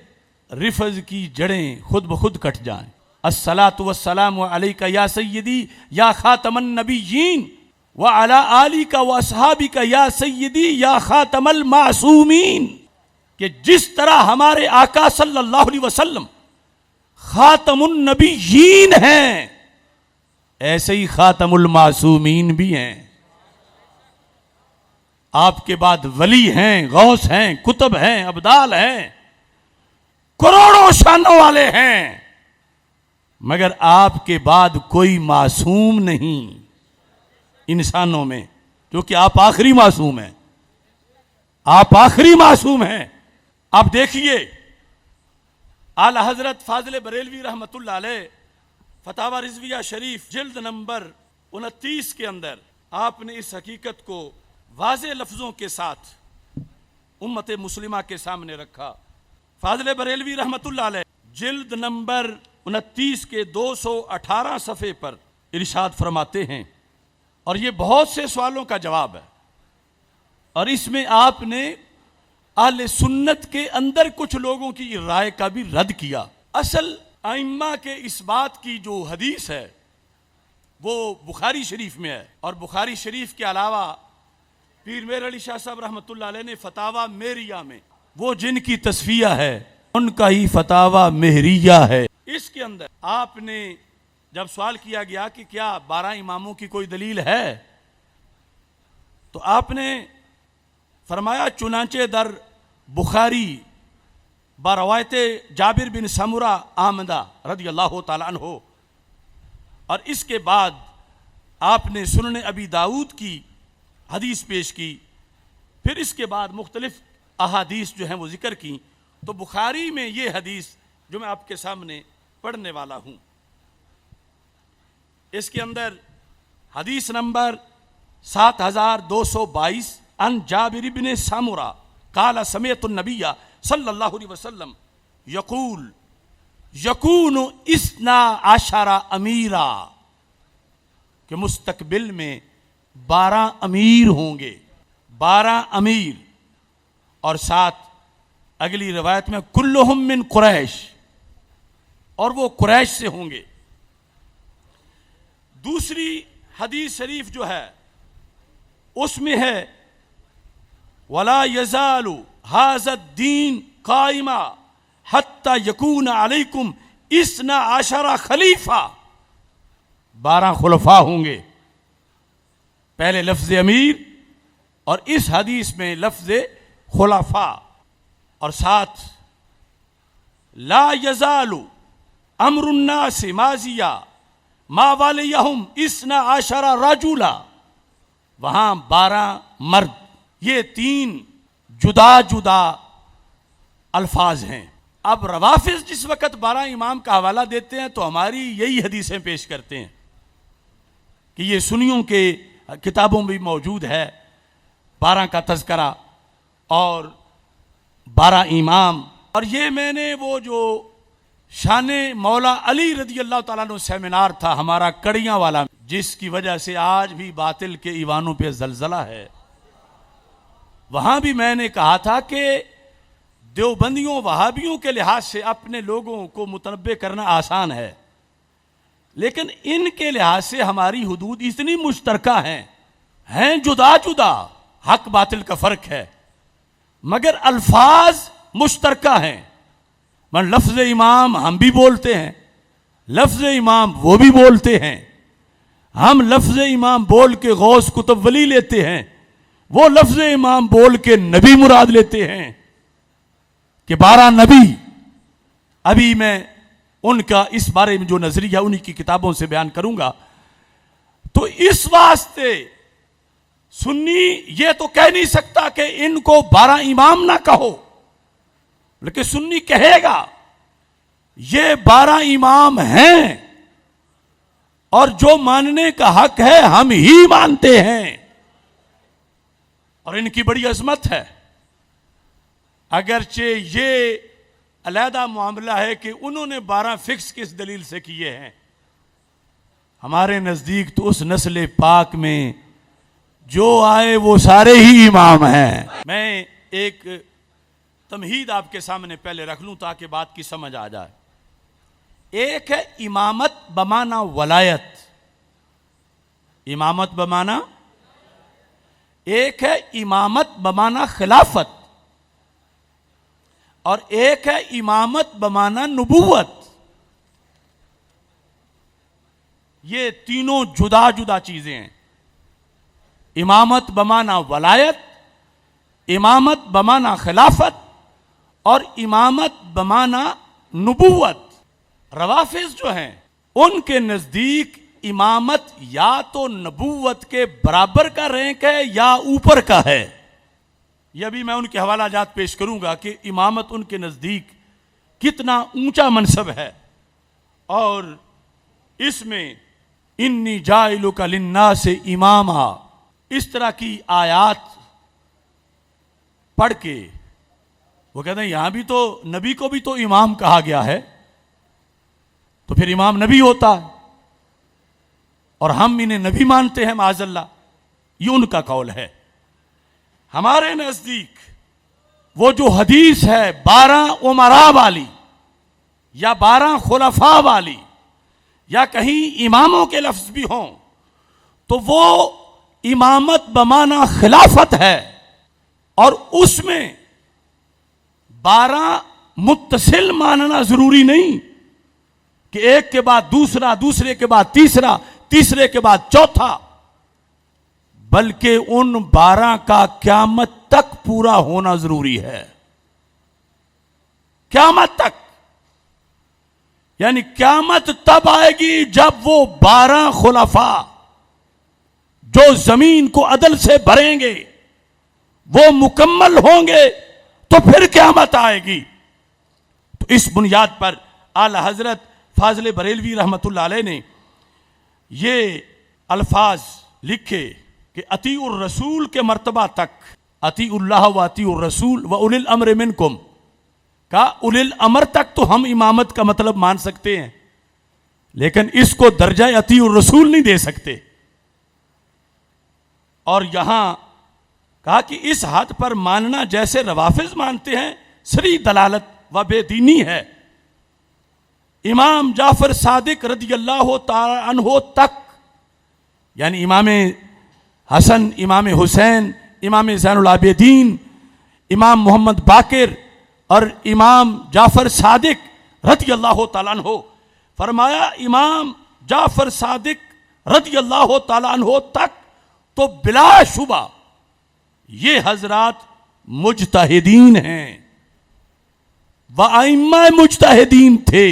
رفض کی جڑیں خود بخود کٹ جائیں۔ الصلاۃ والسلام علیک یا سیدی یا خاتم النبیین وعلی آلک واصحابک یا سیدی یا خاتم المعصومین، کہ جس طرح ہمارے آقا صلی اللہ علیہ وسلم خاتم النبیین ہیں، ایسے ہی خاتم المعصومین بھی ہیں۔ آپ کے بعد ولی ہیں، غوث ہیں، کتب ہیں، ابدال ہیں، کروڑوں شانوں والے ہیں، مگر آپ کے بعد کوئی معصوم نہیں انسانوں میں، کیونکہ آپ آخری معصوم ہیں، آپ آخری معصوم ہیں۔ اب دیکھیے اعلی حضرت فاضل بریلوی رحمۃ اللہ علیہ فتاوی رضویہ شریف جلد نمبر 29 کے اندر آپ نے اس حقیقت کو واضح لفظوں کے ساتھ امت مسلمہ کے سامنے رکھا۔ فاضل بریلوی رحمۃ اللہ علیہ جلد نمبر 29 کے 218 صفحے پر ارشاد فرماتے ہیں، اور یہ بہت سے سوالوں کا جواب ہے، اور اس میں آپ نے اہل سنت کے اندر کچھ لوگوں کی رائے کا بھی رد کیا۔ اصل ائمہ کے اس بات کی جو حدیث ہے وہ بخاری شریف میں ہے، اور بخاری شریف کے علاوہ پیر میر علی شاہ صاحب رحمۃ اللہ علیہ نے فتاوی میریہ میں، وہ جن کی تصفیہ ہے ان کا ہی فتاوی مہریہ ہے، اس کے اندر آپ نے جب سوال کیا گیا کہ کیا 12 اماموں کی کوئی دلیل ہے، تو آپ نے فرمایا چنانچہ در بخاری بروایت جابر بن سمرہ آمدہ رضی اللہ تعالیٰ عنہ، اور اس کے بعد آپ نے سنن ابی داؤد کی حدیث پیش کی، پھر اس کے بعد مختلف احادیث جو ہیں وہ ذکر کی، تو بخاری میں یہ حدیث جو میں آپ کے سامنے پڑھنے والا ہوں، اس کے اندر حدیث نمبر 7222 ان جابر بن سمرہ قال سمعت النبی صلی اللہ علیہ وسلم یقول یکون 12 امیرا، کہ مستقبل میں 12 امیر ہوں گے، 12 امیر، اور ساتھ اگلی روایت میں کلہم من قریش، اور وہ قریش سے ہوں گے۔ دوسری حدیث شریف جو ہے اس میں ہے وَلَا يَزَالُ هَذَا الدِّينُ قَائِمًا حَتَّى يَكُونَ عَلَيْكُمْ 12 خلیفہ، 12 خلفاء ہوں گے، پہلے لفظ امیر اور اس حدیث میں لفظ خلفاء، اور ساتھ لا يزال امر الناس ماضیا ما والیہم 12 رجلا، وہاں 12 مرد، یہ 3 جدا جدا الفاظ ہیں۔ اب روافض جس وقت 12 امام کا حوالہ دیتے ہیں تو ہماری یہی حدیثیں پیش کرتے ہیں کہ یہ سنیوں کے کتابوں میں بھی موجود ہے 12 کا تذکرہ اور 12 امام، اور یہ میں نے وہ جو شان مولا علی رضی اللہ تعالیٰ عنہ سیمینار تھا ہمارا کڑیاں والا، جس کی وجہ سے آج بھی باطل کے ایوانوں پہ زلزلہ ہے، وہاں بھی میں نے کہا تھا کہ دیوبندیوں وہابیوں کے لحاظ سے اپنے لوگوں کو متنبع کرنا آسان ہے، لیکن ان کے لحاظ سے ہماری حدود اتنی مشترکہ ہیں جدا جدا، حق باطل کا فرق ہے مگر الفاظ مشترکہ ہیں۔ لفظ امام ہم بھی بولتے ہیں، لفظ امام وہ بھی بولتے ہیں، ہم لفظ امام بول کے غوث کتب ولی لیتے ہیں، وہ لفظ امام بول کے نبی مراد لیتے ہیں کہ 12 نبی. ابھی میں ان کا اس بارے میں جو نظریہ انہی کی کتابوں سے بیان کروں گا. تو اس واسطے سنی یہ تو کہہ نہیں سکتا کہ ان کو 12 امام نہ کہو، لیکن سنی کہے گا یہ 12 امام ہیں اور جو ماننے کا حق ہے ہم ہی مانتے ہیں، اور ان کی بڑی عظمت ہے. اگرچہ یہ علیحدہ معاملہ ہے کہ انہوں نے 12 فکس کس دلیل سے کیے ہیں. ہمارے نزدیک تو اس نسل پاک میں جو آئے وہ سارے ہی امام ہیں. میں ایک تمہید آپ کے سامنے پہلے رکھ لوں تاکہ بات کی سمجھ آ جائے. ایک ہے امامت بمانا ولایت، امامت بمانا، ایک ہے امامت بمانا خلافت، اور ایک ہے امامت بمانا نبوت. یہ تینوں جدا جدا چیزیں ہیں. امامت بمانا ولایت، امامت بمانا خلافت، اور امامت بمانا نبوت. روافض جو ہیں ان کے نزدیک امامت یا تو نبوت کے برابر کا رینک ہے یا اوپر کا ہے. یہ بھی میں ان کے حوالہ جات پیش کروں گا کہ امامت ان کے نزدیک کتنا اونچا منصب ہے. اور اس میں انی جاعلک للناس اماما، اس طرح کی آیات پڑھ کے وہ کہتے ہیں یہاں بھی تو نبی کو بھی تو امام کہا گیا ہے، تو پھر امام نبی ہوتا ہے، اور ہم انہیں نبی مانتے ہیں معاذ اللہ. یہ ان کا قول ہے. ہمارے نزدیک وہ جو حدیث ہے 12 امراء والی یا 12 خلفاء والی یا کہیں اماموں کے لفظ بھی ہوں تو وہ امامت بمانا خلافت ہے، اور اس میں 12 متصل ماننا ضروری نہیں کہ ایک کے بعد دوسرا، دوسرے کے بعد تیسرا، تیسرے کے بعد چوتھا، بلکہ ان 12 کا قیامت تک پورا ہونا ضروری ہے. قیامت تک، یعنی قیامت تب آئے گی جب وہ 12 خلفاء جو زمین کو عدل سے بھریں گے وہ مکمل ہوں گے تو پھر قیامت آئے گی. تو اس بنیاد پر اعلی حضرت فاضل بریلوی رحمت اللہ علیہ نے یہ الفاظ لکھے کہ اطیع الرسول کے مرتبہ تک، اطیع اللہ و اطیع الرسول و اولی الامر منکم، کا اولی الامر تک تو ہم امامت کا مطلب مان سکتے ہیں، لیکن اس کو درجہ اطیع الرسول نہیں دے سکتے. اور یہاں کہا کہ اس حد پر ماننا جیسے روافض مانتے ہیں سری دلالت و بے دینی ہے. امام جعفر صادق رضی اللہ تعالی عنہ تک، یعنی امام حسن، امام حسین، امام زین العابدین، امام محمد باقر اور امام جعفر صادق رضی اللہ تعالیٰ عنہ، فرمایا امام جعفر صادق رضی اللہ تعالیٰ عنہ تک تو بلا شبہ یہ حضرات مجتہدین ہیں، وائمہ مجتہدین تھے،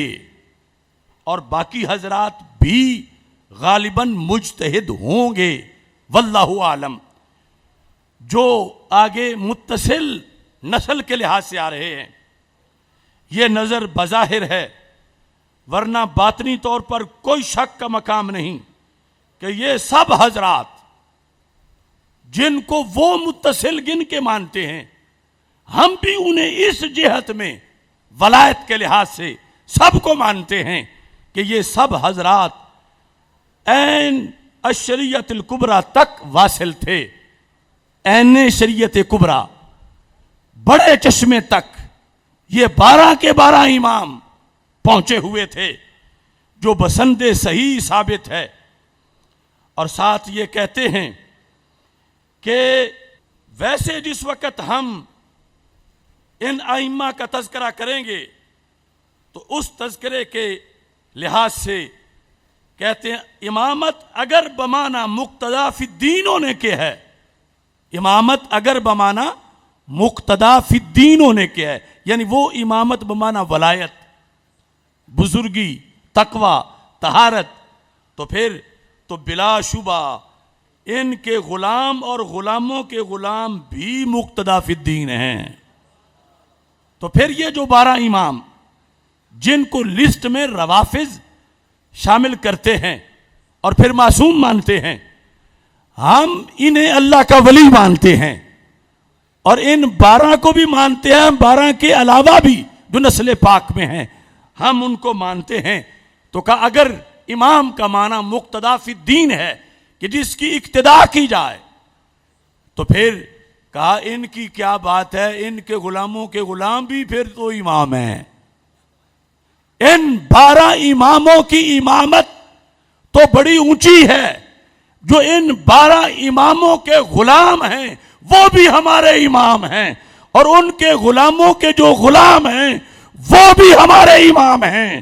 اور باقی حضرات بھی غالباً مجتہد ہوں گے، واللہ عالم. جو آگے متصل نسل کے لحاظ سے آ رہے ہیں یہ نظر بظاہر ہے، ورنہ باطنی طور پر کوئی شک کا مقام نہیں کہ یہ سب حضرات جن کو وہ متصل گن کے مانتے ہیں ہم بھی انہیں اس جہت میں ولایت کے لحاظ سے سب کو مانتے ہیں کہ یہ سب حضرات این الشریعت الکبریٰ تک واصل تھے. این شریعت کبریٰ، بڑے چشمے تک یہ 12 کے 12 امام پہنچے ہوئے تھے، جو بسند صحیح ثابت ہے. اور ساتھ یہ کہتے ہیں کہ ویسے جس وقت ہم ان ائمہ کا تذکرہ کریں گے تو اس تذکرے کے لحاظ سے کہتے ہیں امامت اگر بمانا مقتدا فی الدین ہونے کے ہے، امامت اگر بمانا مقتدا فی الدین ہونے کے ہے، یعنی وہ امامت بمانا ولایت، بزرگی، تقوی، طہارت، تو پھر تو بلا شبہ ان کے غلام اور غلاموں کے غلام بھی مقتدا فی الدین ہیں۔ تو پھر یہ جو 12 امام جن کو لسٹ میں روافض شامل کرتے ہیں اور پھر معصوم مانتے ہیں، ہم انہیں اللہ کا ولی مانتے ہیں اور ان 12 کو بھی مانتے ہیں، 12 کے علاوہ بھی جو نسل پاک میں ہیں ہم ان کو مانتے ہیں۔ تو کہا اگر امام کا معنی مقتدا فی الدین ہے کہ جس کی اقتداء کی جائے، تو پھر کہا ان کی کیا بات ہے، ان کے غلاموں کے غلام بھی پھر تو امام ہیں۔ ان 12 اماموں کی امامت تو بڑی اونچی ہے، جو ان 12 اماموں کے غلام ہیں وہ بھی ہمارے امام ہیں، اور ان کے غلاموں کے جو غلام ہیں وہ بھی ہمارے امام ہیں،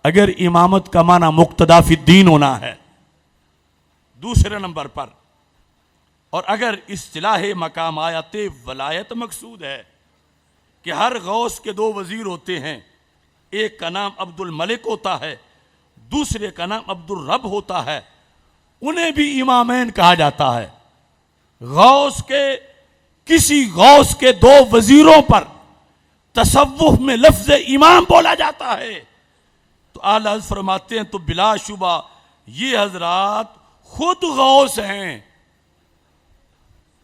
اگر امامت کا معنی مقتدا فی الدین ہونا ہے۔ دوسرے نمبر پر، اور اگر اصطلاح مقام آیت ولایت مقصود ہے کہ ہر غوث کے 2 وزیر ہوتے ہیں، ایک کا نام عبد الملک ہوتا ہے، دوسرے کا نام عبد الرب ہوتا ہے، انہیں بھی امامین کہا جاتا ہے۔ غوث کے کسی غوث کے 2 وزیروں پر تصوف میں لفظ امام بولا جاتا ہے، تو اعلیٰ حضرت فرماتے ہیں تو بلا شبہ یہ حضرات خود غوث ہیں،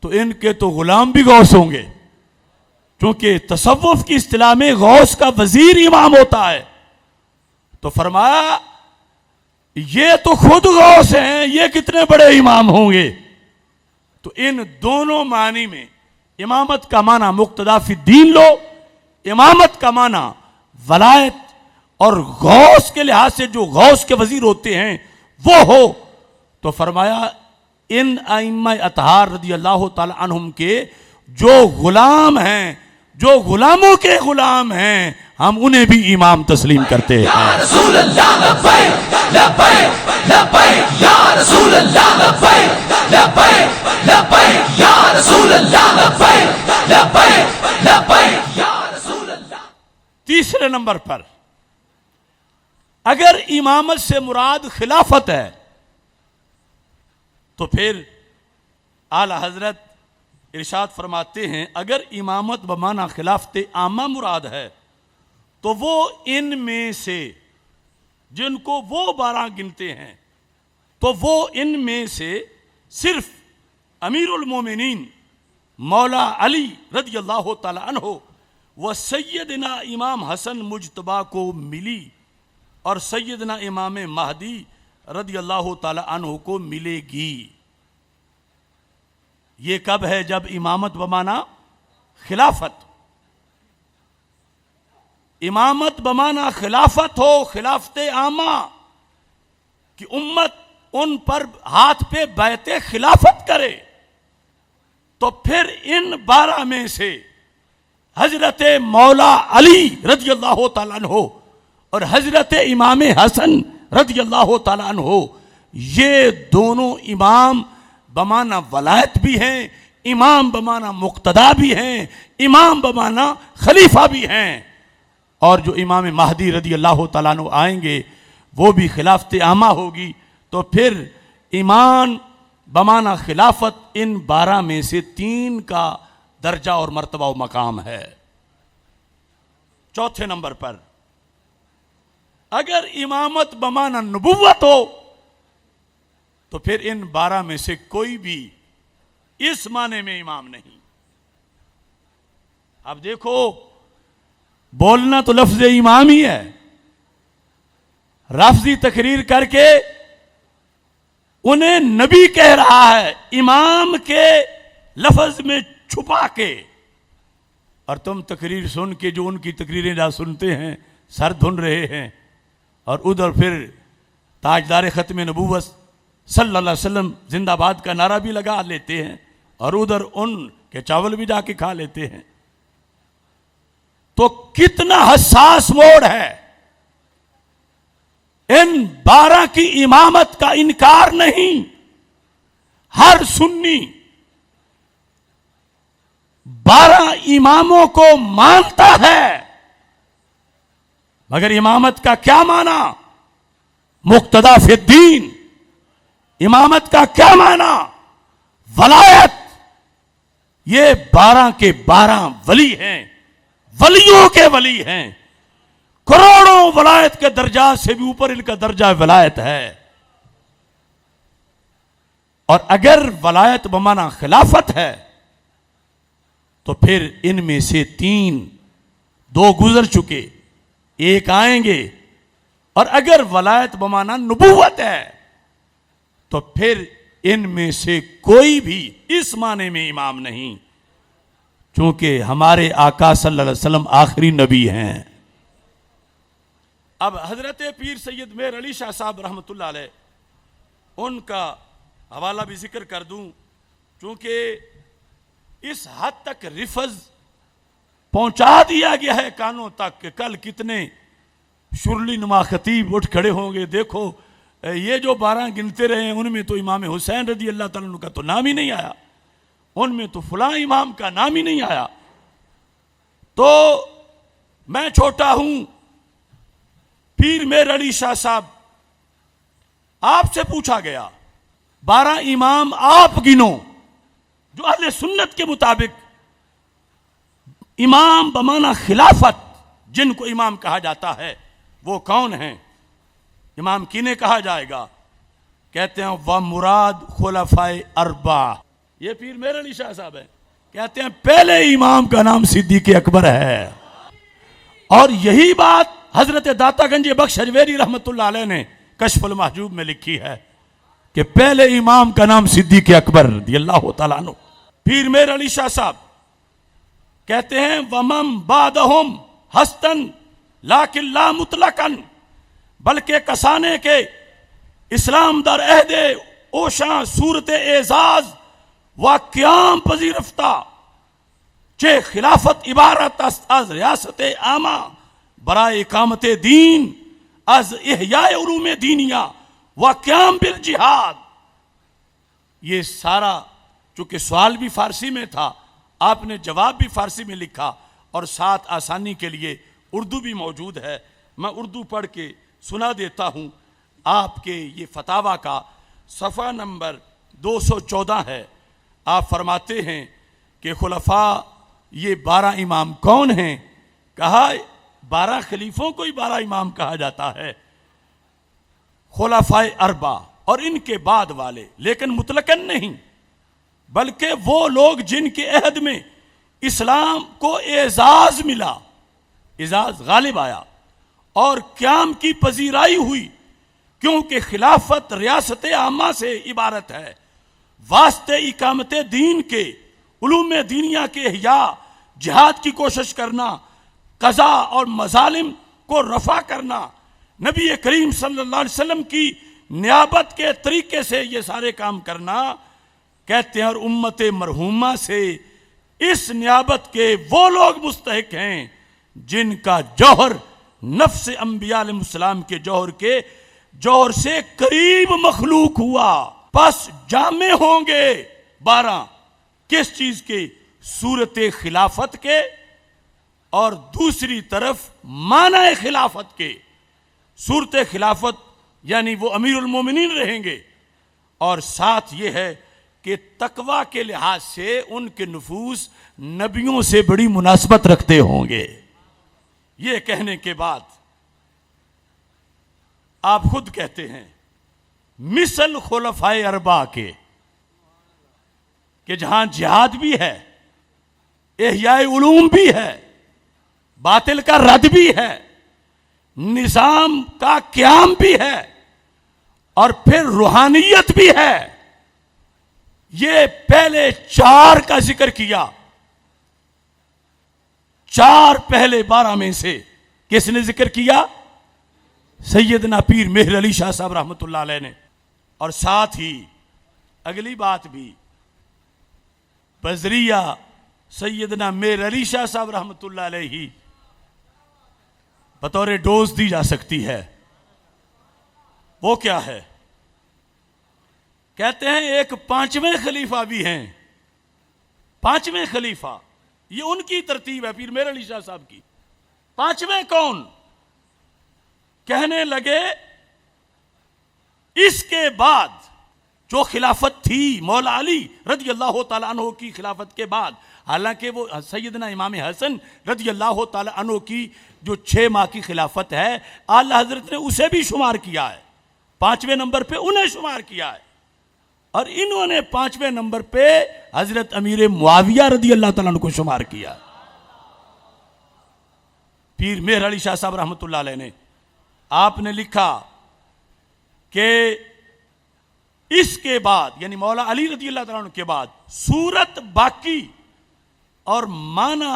تو ان کے تو غلام بھی غوث ہوں گے، کیونکہ تصوف کی اصطلاح میں غوث کا وزیر امام ہوتا ہے۔ تو فرمایا یہ تو خود غوث ہیں، یہ کتنے بڑے امام ہوں گے۔ تو ان دونوں معنی میں امامت کا معنی مقتدا فی الدین لو، امامت کا معنی ولایت اور غوث کے لحاظ سے جو غوث کے وزیر ہوتے ہیں وہ ہو، تو فرمایا ان ائمہ اطہار رضی اللہ تعالی عنہم کے جو غلام ہیں، جو غلاموں کے غلام ہیں، ہم انہیں بھی امام تسلیم کرتے ہیں۔ یا رسول اللہ لبیک لبیک لبیک یا رسول اللہ لبیک لبیک لبیک یا رسول اللہ لبیک لبیک لبیک یا رسول اللہ۔ تیسرے نمبر پر، اگر امامت سے مراد خلافت ہے تو پھر اعلی حضرت ارشاد فرماتے ہیں اگر امامت بمعنی خلافت عامہ مراد ہے تو وہ ان میں سے جن کو وہ 12 گنتے ہیں، تو وہ ان میں سے صرف امیر المومنین مولا علی رضی اللہ تعالی عنہ و سیدنا امام حسن مجتبیٰ کو ملی اور سیدنا امام مہدی رضی اللہ تعالی عنہ کو ملے گی۔ یہ کب ہے؟ جب امامت بمانا خلافت، امامت بمانا خلافت ہو، خلافت عامہ کہ امت ان پر ہاتھ پہ بیعت خلافت کرے، تو پھر ان 12 میں سے حضرت مولا علی رضی اللہ تعالیٰ عنہ اور حضرت امام حسن رضی اللہ تعالیٰ عنہ، یہ دونوں امام بمانا ولایت بھی ہیں، امام بمانا مقتدا بھی ہیں، امام بمانا خلیفہ بھی ہیں، اور جو امام مہدی رضی اللہ تعالیٰ عنہ آئیں گے وہ بھی خلافت عامہ ہوگی۔ تو پھر ایمان بمانا خلافت ان 12 میں سے 3 کا درجہ اور مرتبہ و مقام ہے۔ چوتھے نمبر پر، اگر امامت بمانا نبوت ہو تو پھر ان 12 میں سے کوئی بھی اس معنی میں امام نہیں۔ اب دیکھو، بولنا تو لفظ امام ہی ہے، لفظی تقریر کر کے انہیں نبی کہہ رہا ہے امام کے لفظ میں چھپا کے، اور تم تقریر سن کے جو ان کی تقریریں جہاں سنتے ہیں سر دھن رہے ہیں، اور ادھر پھر تاجدار ختم نبوت صلی اللہ علیہ وسلم زندہ باد کا نعرہ بھی لگا لیتے ہیں، اور ادھر ان کے چاول بھی جا کے کھا لیتے ہیں۔ تو کتنا حساس موڑ ہے ان 12 کی امامت کا انکار نہیں. ہر سنی 12 اماموں کو مانتا ہے، مگر امامت کا کیا معنی؟ مقتدا فی الدین. امامت کا کیا معنی؟ ولایت. یہ 12 کے 12 ولی ہیں، ولیوں کے ولی ہیں. کروڑوں ولایت کے درجات سے بھی اوپر ان کا درجہ ولایت ہے. اور اگر ولایت بمانا خلافت ہے تو پھر ان میں سے 2 گزر چکے، 1 آئیں گے. اور اگر ولایت بمانا نبوت ہے تو پھر ان میں سے کوئی بھی اس معنی میں امام نہیں، چونکہ ہمارے آقا صلی اللہ علیہ وسلم آخری نبی ہیں. اب حضرت پیر سید مہر علی شاہ صاحب رحمۃ اللہ علیہ، ان کا حوالہ بھی ذکر کر دوں، چونکہ اس حد تک رفض پہنچا دیا گیا ہے کانوں تک کہ کل کتنے شرلی نما خطیب اٹھ کھڑے ہوں گے. دیکھو یہ جو 12 گنتے رہے ہیں ان میں تو امام حسین رضی اللہ تعالیٰ عنہ کا تو نام ہی نہیں آیا، ان میں تو فلاں امام کا نام ہی نہیں آیا. تو میں چھوٹا ہوں، پیر مہر علی شاہ صاحب، آپ سے پوچھا گیا 12 امام آپ گنو جو اہل سنت کے مطابق امام بمانا خلافت جن کو امام کہا جاتا ہے وہ کون ہیں؟ امام کینہیں کہا جائے گا؟ کہتے ہیں وَمُرَاد خُلَفَائِ اربع. یہ پیر مہر علی شاہ صاحب ہیں، کہتے ہیں پہلے امام کا نام صدیق اکبر ہے. اور یہی بات حضرت داتا گنج بخش حجویری رحمت اللہ علیہ نے کشف المحجوب میں لکھی ہے کہ پہلے امام کا نام صدیق اکبر رضی اللہ تعالیٰ عنہ. پیر مہر علی شاہ صاحب کہتے ہیں وَمَن بَعْدَهُمْ حَسْتًا لیکن لا مطلقاً، بلکہ کسانے کے اسلام در عہد اوشاں صورت اعزاز و قیام پذیرفتہ چہ خلافت عبارت است از ریاست عامہ برائے اقامت دین، از احیاء علوم دینیہ و قیام بالجہاد. یہ سارا چونکہ سوال بھی فارسی میں تھا، آپ نے جواب بھی فارسی میں لکھا، اور ساتھ آسانی کے لیے اردو بھی موجود ہے. میں اردو پڑھ کے سنا دیتا ہوں. آپ کے یہ فتاویٰ کا صفحہ نمبر 214 ہے. آپ فرماتے ہیں کہ خلفاء یہ 12 امام کون ہیں؟ کہا 12 خلیفوں کو ہی 12 امام کہا جاتا ہے. خلفاء اربع اور ان کے بعد والے، لیکن مطلقاً نہیں، بلکہ وہ لوگ جن کے عہد میں اسلام کو اعزاز ملا، اعزاز غالب آیا اور قیام کی پذیرائی ہوئی، کیونکہ خلافت ریاست عامہ سے عبارت ہے. واسطے اقامت دین کے، علوم دینیہ کے احیاء، جہاد کی کوشش کرنا، قضا اور مظالم کو رفع کرنا، نبی کریم صلی اللہ علیہ وسلم کی نیابت کے طریقے سے یہ سارے کام کرنا. کہتے ہیں اور امت مرحومہ سے اس نیابت کے وہ لوگ مستحق ہیں جن کا جوہر نفس انبیاء علیہ السلام کے جوہر سے قریب مخلوق ہوا. پس جامع ہوں گے 12 کس چیز کے؟ صورت خلافت کے، اور دوسری طرف معنی خلافت کے. صورت خلافت یعنی وہ امیر المومنین رہیں گے، اور ساتھ یہ ہے کہ تقوی کے لحاظ سے ان کے نفوس نبیوں سے بڑی مناسبت رکھتے ہوں گے. یہ کہنے کے بعد آپ خود کہتے ہیں مثل خلفاء اربع کے، کہ جہاں جہاد بھی ہے، احیاء علوم بھی ہے، باطل کا رد بھی ہے، نظام کا قیام بھی ہے، اور پھر روحانیت بھی ہے. یہ پہلے 4 کا ذکر کیا. 4 پہلے 12 میں سے کس نے ذکر کیا؟ سیدنا پیر مہر علی شاہ صاحب رحمۃ اللہ علیہ نے. اور ساتھ ہی اگلی بات بھی بذریعہ سیدنا مہر علی شاہ صاحب رحمۃ اللہ علیہ ہی بطور ڈوز دی جا سکتی ہے. وہ کیا ہے؟ کہتے ہیں ایک پانچویں خلیفہ بھی ہیں. پانچویں خلیفہ، یہ ان کی ترتیب ہے پیر مہر علی شاہ صاحب کی. پانچویں کون؟ کہنے لگے اس کے بعد جو خلافت تھی مولا علی رضی اللہ تعالیٰ عنہ کی خلافت کے بعد، حالانکہ وہ سیدنا امام حسن رضی اللہ تعالیٰ عنہ کی جو 6 ماہ کی خلافت ہے، اعلی حضرت نے اسے بھی شمار کیا ہے، 5ویں نمبر پہ انہیں شمار کیا ہے. اور انہوں نے 5ویں نمبر پہ حضرت امیر معاویہ رضی اللہ تعالیٰ عنہ کو شمار کیا. پیر مہر علی شاہ صاحب رحمۃ اللہ علیہ نے، آپ نے لکھا کہ اس کے بعد یعنی مولا علی رضی اللہ تعالیٰ عنہ کے بعد صورت باقی اور معنی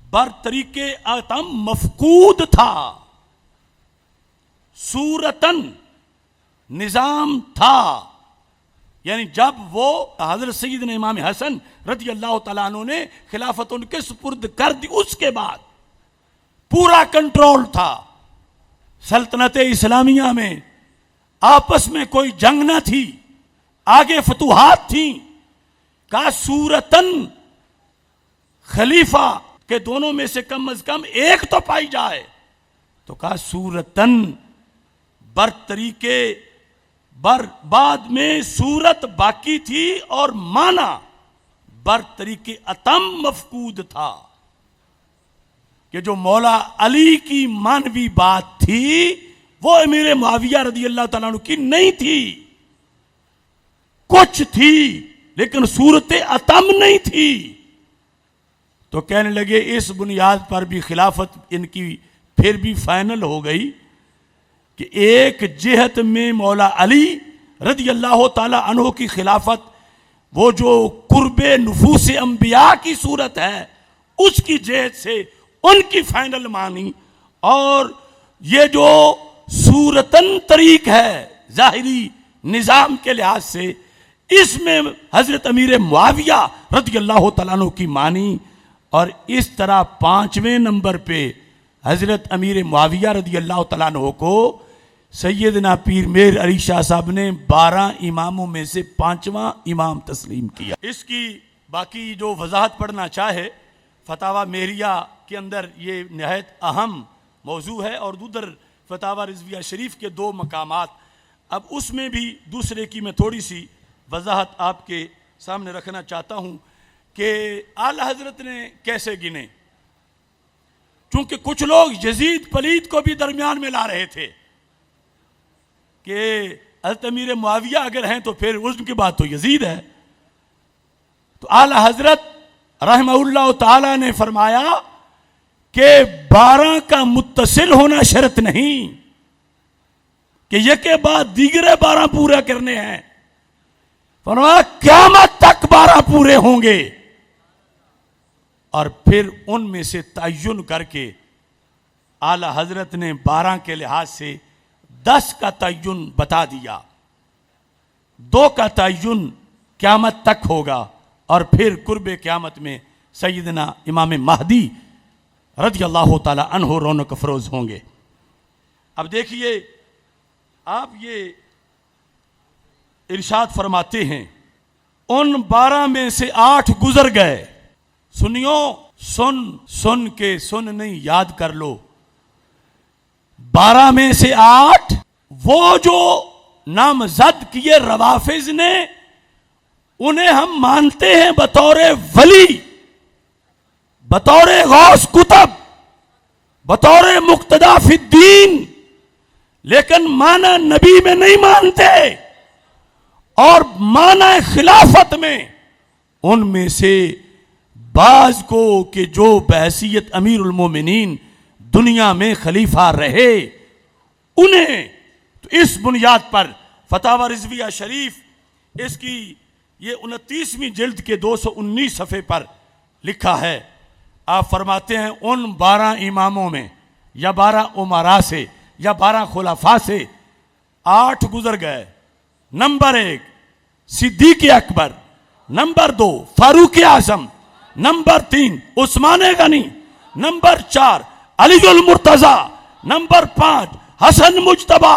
بر طریقے اتم مفقود تھا. صورتن نظام تھا، یعنی جب وہ حضرت سیدنا امام حسن رضی اللہ تعالیٰ عنہ نے خلافت ان کے سپرد کر دی، اس کے بعد پورا کنٹرول تھا. سلطنت اسلامیہ میں آپس میں کوئی جنگ نہ تھی، آگے فتوحات تھیں. کہا صورتن خلیفہ کے دونوں میں سے کم از کم ایک تو پائی جائے، تو کہا صورتن بر طریقے بعد میں صورت باقی تھی اور معنی بر طریقے اتم مفقود تھا، کہ جو مولا علی کی مانوی بات تھی وہ امیر معاویہ رضی اللہ تعالیٰ عنہ کی نہیں تھی. کچھ تھی لیکن صورت اتم نہیں تھی. تو کہنے لگے اس بنیاد پر بھی خلافت ان کی پھر بھی فائنل ہو گئی کہ ایک جہت میں مولا علی رضی اللہ تعالی عنہ کی خلافت، وہ جو قرب نفوس انبیاء کی صورت ہے اس کی جہت سے ان کی فائنل مانی، اور یہ جو صورتن طریق ہے ظاہری نظام کے لحاظ سے اس میں حضرت امیر معاویہ رضی اللہ تعالیٰ عنہ کی مانی. اور اس طرح 5ویں نمبر پہ حضرت امیر معاویہ رضی اللہ تعالیٰ عنہ کو سیدنا پیر مہر علی شاہ صاحب نے 12 اماموں میں سے 5واں امام تسلیم کیا. اس کی باقی جو وضاحت پڑھنا چاہے فتاوی مہریہ کے اندر یہ نہایت اہم موضوع ہے، اور ادھر فتاوی رضویہ شریف کے 2 مقامات. اب اس میں بھی دوسرے کی میں تھوڑی سی وضاحت آپ کے سامنے رکھنا چاہتا ہوں کہ اعلی حضرت نے کیسے گنے. چونکہ کچھ لوگ یزید پلید کو بھی درمیان میں لا رہے تھے کہ حضرت امیر معاویہ اگر ہیں تو پھر اس کی بات تو یزید ہے. تو اعلی حضرت رحمہ اللہ تعالی نے فرمایا کہ 12 کا متصل ہونا شرط نہیں کہ یہ کے بعد دیگرے 12 پورے کرنے ہیں. فرمایا قیامت تک 12 پورے ہوں گے، اور پھر ان میں سے تعین کر کے اعلی حضرت نے 12 کے لحاظ سے 10 کا تعین بتا دیا. 2 کا تعین قیامت تک ہوگا، اور پھر قرب قیامت میں سیدنا امام مہدی رضی اللہ تعالی عنہ رونق افروز ہوں گے. اب دیکھیے آپ یہ ارشاد فرماتے ہیں ان 12 میں سے 8 گزر گئے. سنیو، سن کے سن نہیں یاد کر لو. 12 میں سے 8 وہ جو نامزد کیے روافض نے، انہیں ہم مانتے ہیں بطور ولی، بطور غوث کتب، بطور مقتدا فی الدین، لیکن معنی نبی میں نہیں مانتے، اور معنی خلافت میں ان میں سے بعض کو کہ جو بحیثیت امیر المومنین دنیا میں خلیفہ رہے انہیں. تو اس بنیاد پر فتاوی رضویہ شریف اس کی یہ 29ویں جلد کے 219 صفحے پر لکھا ہے. آپ فرماتے ہیں ان 12 اماموں میں یا 12 امراء سے یا 12 خلفاء سے 8 گزر گئے. نمبر 1 صدیق اکبر، نمبر 2 فاروق اعظم، نمبر 3 عثمان غنی، نمبر 4 علی المرتضی، نمبر 5 حسن مجتبی،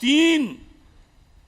3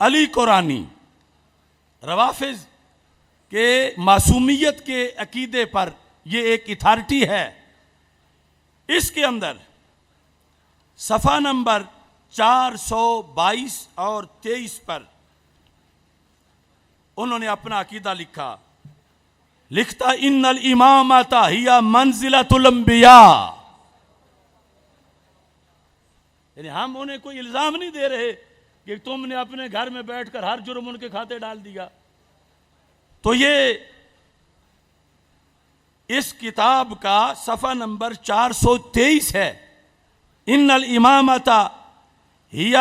علی قرآنی روافظ کے معصومیت کے عقیدے پر یہ ایک اتھارٹی ہے. اس کے اندر صفحہ نمبر 422 اور 23 پر انہوں نے اپنا عقیدہ لکھتا ان الامامۃ ہی منزلۃ الانبیاء. یعنی ہم انہیں کوئی الزام نہیں دے رہے کہ تم نے اپنے گھر میں بیٹھ کر ہر جرم ان کے کھاتے ڈال دیا. تو یہ اس کتاب کا صفحہ نمبر 423 ہے. ان الامامۃ ہی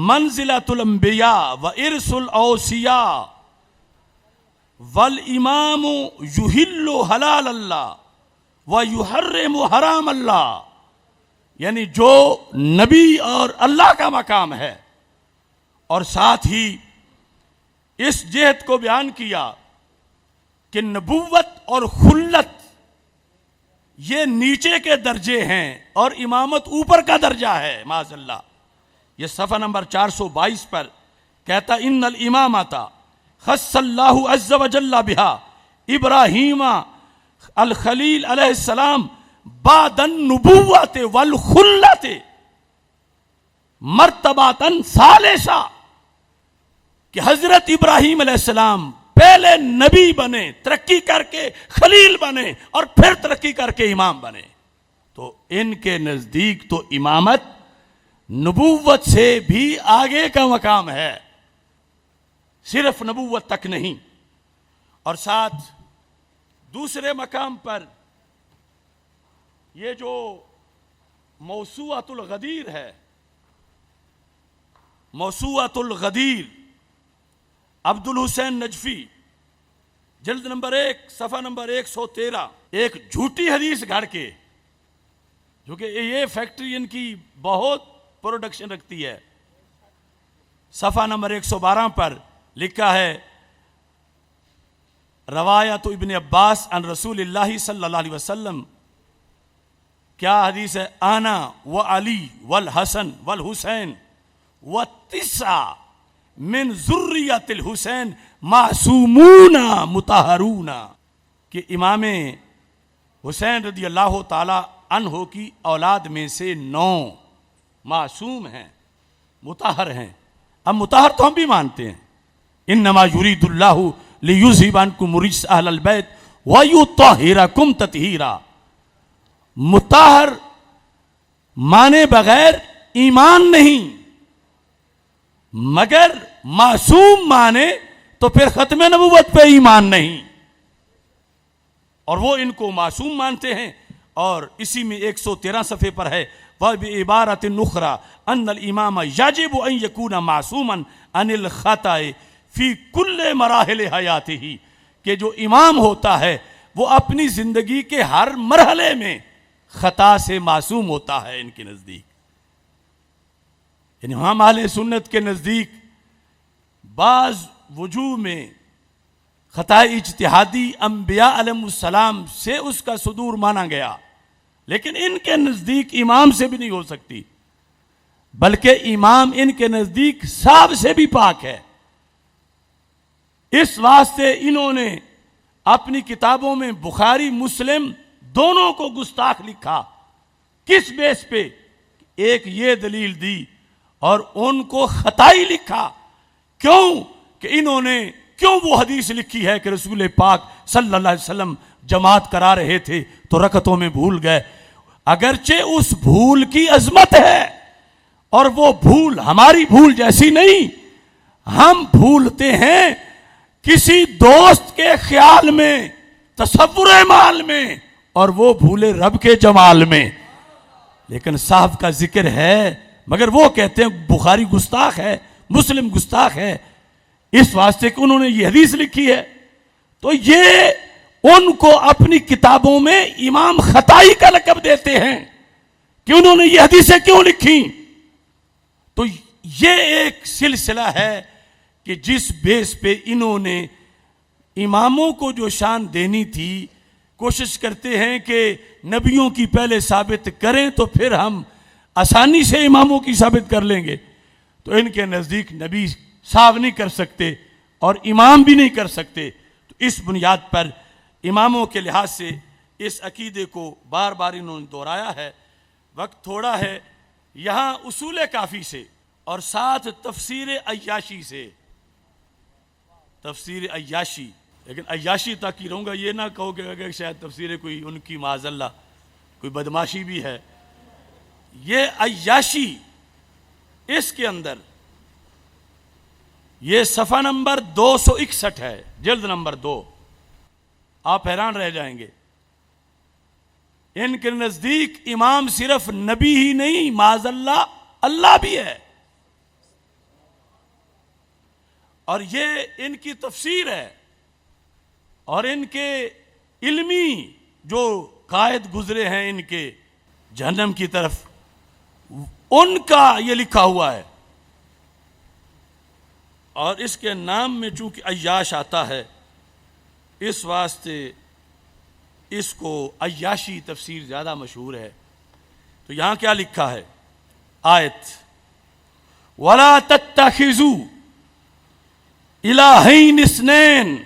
منزلۃ الانبیاء وارث الاوصیاء والامام یحل حلال اللہ ویحرم حرام اللہ. یعنی جو نبی اور اللہ کا مقام ہے، اور ساتھ ہی اس جہت کو بیان کیا کہ نبوت اور خلت یہ نیچے کے درجے ہیں اور امامت اوپر کا درجہ ہے معاذ اللہ. یہ صفحہ نمبر 422 پر کہتا ان الامامۃ خص اللہ عز وجل بہا ابراہیم الخلیل علیہ السلام بعد النبوت والخلت مرتباتن ثالثہ، کہ حضرت ابراہیم علیہ السلام پہلے نبی بنے، ترقی کر کے خلیل بنے، اور پھر ترقی کر کے امام بنے. تو ان کے نزدیک تو امامت نبوت سے بھی آگے کا مقام ہے، صرف نبوت تک نہیں. اور ساتھ دوسرے مقام پر یہ جو موسوعۃ الغدیر ہے، موسوعۃ الغدیر عبد الحسین نجفی، جلد نمبر 1 صفحہ نمبر 113، ایک جھوٹی حدیث گھڑ کے، جو کہ یہ فیکٹری ان کی بہت پروڈکشن رکھتی ہے، صفحہ نمبر 112 پر لکھا ہے روایت ابن عباس عن رسول اللہ صلی اللہ علیہ وسلم. کیا حدیث ہے؟ انا و علی والحسن والحسین والتسع من ذریت الحسین معصومون مطہرون، کہ امام حسین رضی اللہ تعالی عنہ کی اولاد میں سے 9 معصوم ہیں، مطہر ہیں. اب مطہر تو ہم بھی مانتے ہیں، انما یرید اللہ لیذھب عنکم الرجس اہل البیت ویطہرکم تطہیرا. مطہر مانے بغیر ایمان نہیں، مگر معصوم مانے تو پھر ختم نبوت پہ ایمان نہیں، اور وہ ان کو معصوم مانتے ہیں. اور اسی میں 113 صفحے پر ہے وَبِعِبَارَةٍ أُخْرَى أَنَّ الْإِمَامَ يَجِبُ أَن يَكُونَ مَعْصُومًا عَنِ الْخَطَأِ فِي كُلِّ مَرَاحِلِ حَيَاتِهِ، کہ جو امام ہوتا ہے وہ اپنی زندگی کے ہر مرحلے میں خطا سے معصوم ہوتا ہے. ان کے نزدیک، یعنی ہم اہل سنت کے نزدیک بعض وجوہ میں خطا اجتہادی انبیاء علیہ السلام سے اس کا صدور مانا گیا، لیکن ان کے نزدیک امام سے بھی نہیں ہو سکتی، بلکہ امام ان کے نزدیک صاحب سے بھی پاک ہے. اس واسطے انہوں نے اپنی کتابوں میں بخاری مسلم دونوں کو گستاخ لکھا. کس بیس پہ؟ ایک یہ دلیل دی اور ان کو خطائی لکھا. کیوں؟ کہ انہوں نے کیوں وہ حدیث لکھی ہے کہ رسول پاک صلی اللہ علیہ وسلم جماعت کرا رہے تھے تو رکعتوں میں بھول گئے. اگرچہ اس بھول کی عظمت ہے، اور وہ بھول ہماری بھول جیسی نہیں. ہم بھولتے ہیں کسی دوست کے خیال میں، تصور مال میں، اور وہ بھولے رب کے جمال میں. لیکن صاحب کا ذکر ہے، مگر وہ کہتے ہیں بخاری گستاخ ہے، مسلم گستاخ ہے، اس واسطے کہ انہوں نے یہ حدیث لکھی ہے. تو یہ ان کو اپنی کتابوں میں امام خطائی کا لقب دیتے ہیں کہ انہوں نے یہ حدیثیں کیوں لکھی. تو یہ ایک سلسلہ ہے کہ جس بیس پہ انہوں نے اماموں کو جو شان دینی تھی، کوشش کرتے ہیں کہ نبیوں کی پہلے ثابت کریں تو پھر ہم آسانی سے اماموں کی ثابت کر لیں گے. تو ان کے نزدیک نبی صاف نہیں کر سکتے اور امام بھی نہیں کر سکتے. تو اس بنیاد پر اماموں کے لحاظ سے اس عقیدے کو بار بار انہوں نے دہرایا ہے. وقت تھوڑا ہے. یہاں اصول کافی سے اور ساتھ تفسیر عیاشی سے، تفسیر عیاشی، لیکن عیاشی تک ہی رہوں گا، یہ نہ کہو کہ اگر شاید تفسیر کوئی ان کی معاذ اللہ کوئی بدماشی بھی ہے. یہ عیاشی اس کے اندر یہ صفحہ نمبر 261 ہے، جلد نمبر 2. آپ حیران رہ جائیں گے. ان کے نزدیک امام صرف نبی ہی نہیں، معاذ اللہ اللہ بھی ہے. اور یہ ان کی تفسیر ہے اور ان کے علمی جو قائد گزرے ہیں ان کے جہنم کی طرف، ان کا یہ لکھا ہوا ہے. اور اس کے نام میں چونکہ عیاش آتا ہے اس واسطے اس کو عیاشی تفسیر زیادہ مشہور ہے. تو یہاں کیا لکھا ہے آیت، وَلَا تَتَّخِذُوا إِلَٰهَيْنِ اثْنَيْنِ،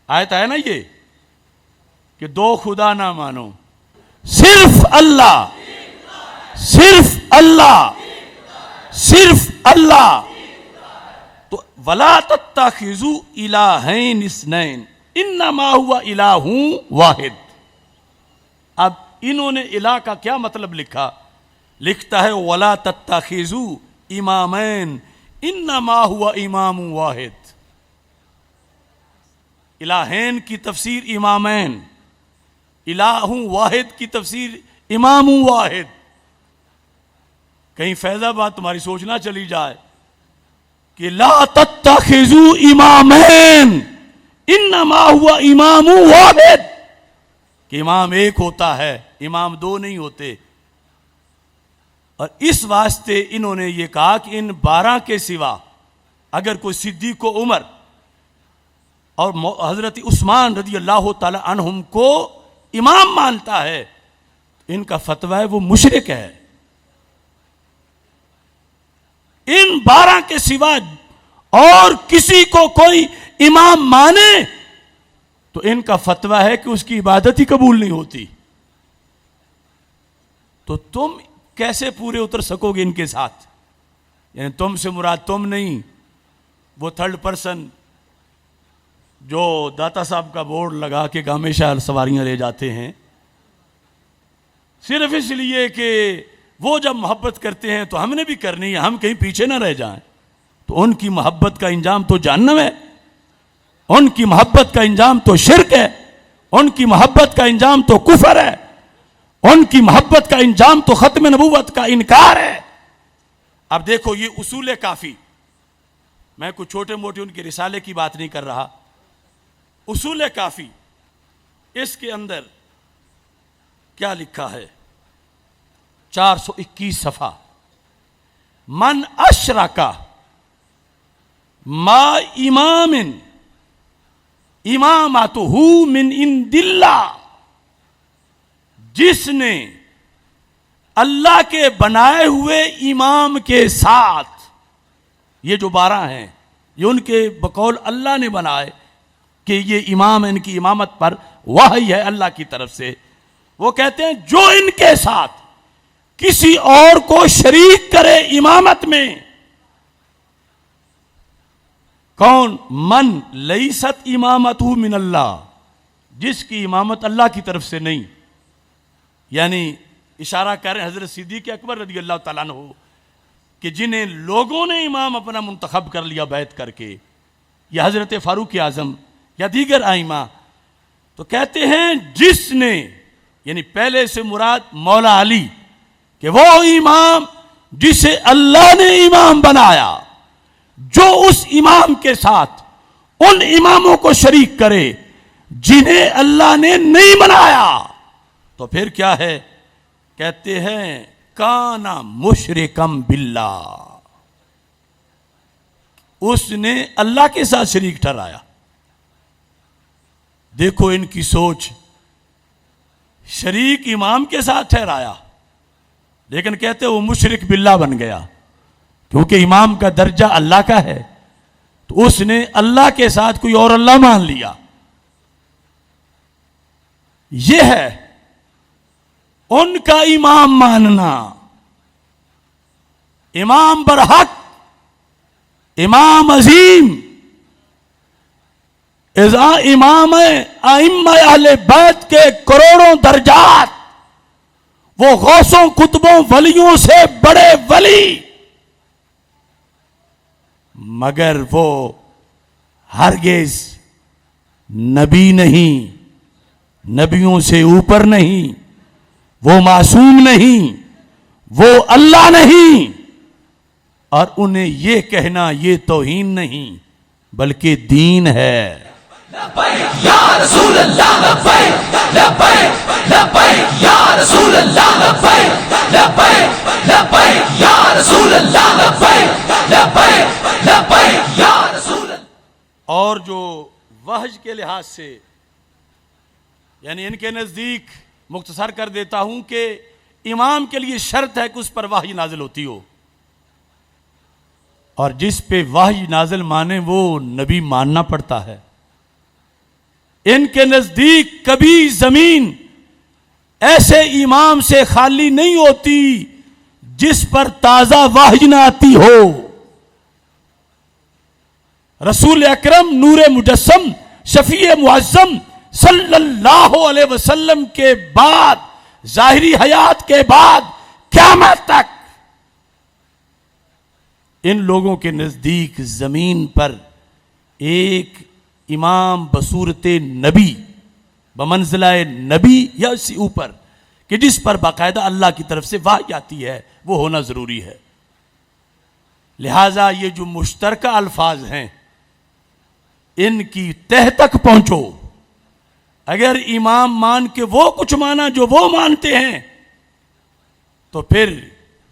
آیت ہے نا یہ کہ دو خدا نہ مانو، صرف اللہ، صرف اللہ، صرف اللہ. تو وَلَا تَتَّخِذُوا إِلَٰهَيْنِ اثْنَيْنِ انما ہوا الہ واحد. اب انہوں نے الہ کا کیا مطلب لکھا؟ لکھتا ہے ولا تتخذوا امامین انما ہوا امام واحد. الہین کی تفسیر امامین، الہ واحد کی تفسیر امام واحد. کہیں فیض آباد تمہاری سوچ نہ چلی جائے کہ لا تتخذوا امامین انما ہوا امام واحد، کہ امام ایک ہوتا ہے، امام دو نہیں ہوتے. اور اس واسطے انہوں نے یہ کہا کہ ان 12 کے سوا اگر کوئی صدیق و عمر اور حضرت عثمان رضی اللہ تعالی عنہم کو امام مانتا ہے، ان کا فتویٰ ہے وہ مشرک ہے. ان 12 کے سوا اور کسی کو کوئی امام مانے تو ان کا فتویٰ ہے کہ اس کی عبادت ہی قبول نہیں ہوتی. تو تم کیسے پورے اتر سکو گے ان کے ساتھ؟ یعنی تم سے مراد تم نہیں، وہ تھرڈ پرسن جو داتا صاحب کا بورڈ لگا کے ہمیشہ سواریاں لے جاتے ہیں صرف اس لیے کہ وہ جب محبت کرتے ہیں تو ہم نے بھی کرنی ہے، ہم کہیں پیچھے نہ رہ جائیں. تو ان کی محبت کا انجام تو جہنم ہے، ان کی محبت کا انجام تو شرک ہے، ان کی محبت کا انجام تو کفر ہے، ان کی محبت کا انجام تو ختم نبوت کا انکار ہے. اب دیکھو یہ اصول کافی، میں کچھ چھوٹے موٹے ان کے رسالے کی بات نہیں کر رہا. اصول کافی اس کے اندر کیا لکھا ہے؟ 421 صفحہ. من اشرک ما امام امامتہ من عند اللہ، جس نے اللہ کے بنائے ہوئے امام کے ساتھ، یہ جو 12 ہیں یہ ان کے بقول اللہ نے بنائے کہ یہ امام ان کی امامت پر وحی ہے اللہ کی طرف سے. وہ کہتے ہیں جو ان کے ساتھ کسی اور کو شریک کرے امامت میں، کون؟ من لیست امامتہ من اللہ، جس کی امامت اللہ کی طرف سے نہیں. یعنی اشارہ کر رہے ہیں حضرت صدیق اکبر رضی اللہ تعالیٰ عنہ کہ جنہیں لوگوں نے امام اپنا منتخب کر لیا بیعت کر کے، یا حضرت فاروق اعظم یا دیگر ائمہ. تو کہتے ہیں جس نے، یعنی پہلے سے مراد مولا علی، کہ وہ امام جسے اللہ نے امام بنایا، جو اس امام کے ساتھ ان اماموں کو شریک کرے جنہیں اللہ نے نہیں بنایا، تو پھر کیا ہے؟ کہتے ہیں کانا مشرکم باللہ، اس نے اللہ کے ساتھ شریک ٹھہرایا. دیکھو ان کی سوچ، شریک امام کے ساتھ ٹھہرایا لیکن کہتے وہ مشرک باللہ بن گیا. کیونکہ امام کا درجہ اللہ کا ہے تو اس نے اللہ کے ساتھ کوئی اور اللہ مان لیا. یہ ہے ان کا امام ماننا. امام برحق، امام عظیم، امام ائمہ اہل بیت کے کروڑوں درجات، وہ غوثوں کتبوں ولیوں سے بڑے ولی، مگر وہ ہرگز نبی نہیں، نبیوں سے اوپر نہیں، وہ معصوم نہیں، وہ اللہ نہیں. اور انہیں یہ کہنا یہ توہین نہیں بلکہ دین ہے. لبیک یا رسول اللہ لبیک لبیک لبیک یا رسول اللہ لبیک لبیک لبیک یا رسول اللہ لبیک لبیک لبیک یا رسول اللہ. اور جو وحج کے لحاظ سے یعنی ان کے نزدیک مختصر کر دیتا ہوں کہ امام کے لیے شرط ہے کہ اس پر وحی نازل ہوتی ہو، اور جس پہ وحی نازل مانے وہ نبی ماننا پڑتا ہے. ان کے نزدیک کبھی زمین ایسے امام سے خالی نہیں ہوتی جس پر تازہ وحی نہ آتی ہو. رسول اکرم نور مجسم شفیع معظم صلی اللہ علیہ وسلم کے بعد، ظاہری حیات کے بعد قیامت تک ان لوگوں کے نزدیک زمین پر ایک امام بصورت نبی، بمنزلہ نبی یا اس سے اوپر، کہ جس پر باقاعدہ اللہ کی طرف سے وحی آتی ہے، وہ ہونا ضروری ہے. لہذا یہ جو مشترکہ الفاظ ہیں ان کی تہ تک پہنچو. اگر امام مان کے وہ کچھ مانا جو وہ مانتے ہیں تو پھر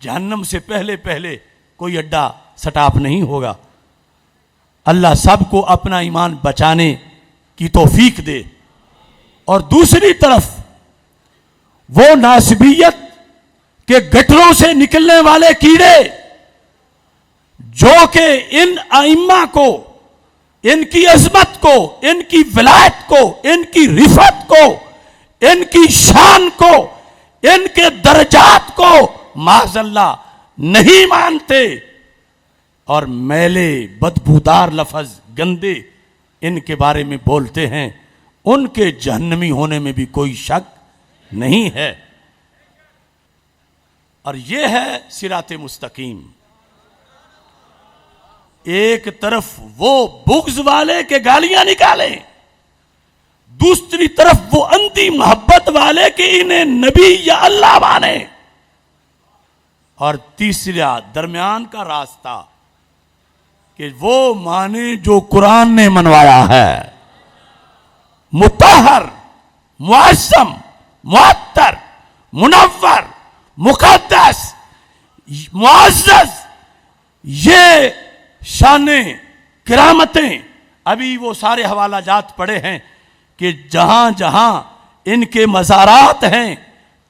جہنم سے پہلے پہلے کوئی اڈا سٹاپ نہیں ہوگا. اللہ سب کو اپنا ایمان بچانے کی توفیق دے. اور دوسری طرف وہ ناسبیت کے گٹروں سے نکلنے والے کیڑے جو کہ ان ائمہ کو، ان کی عظمت کو، ان کی ولایت کو، ان کی رفعت کو، ان کی شان کو، ان کے درجات کو معاذ اللہ نہیں مانتے اور میلے بدبودار لفظ گندے ان کے بارے میں بولتے ہیں، ان کے جہنمی ہونے میں بھی کوئی شک نہیں ہے. اور یہ ہے صراط مستقیم. ایک طرف وہ بغض والے کے گالیاں نکالیں، دوسری طرف وہ اندھی محبت والے کہ انہیں نبی یا اللہ مانے، اور تیسرا درمیان کا راستہ کہ وہ مانے جو قرآن نے منوایا ہے، مطہر، معظم، معطر، منور، مقدس، معزز. یہ شانیں، کرامتیں، ابھی وہ سارے حوالہ جات پڑے ہیں کہ جہاں جہاں ان کے مزارات ہیں،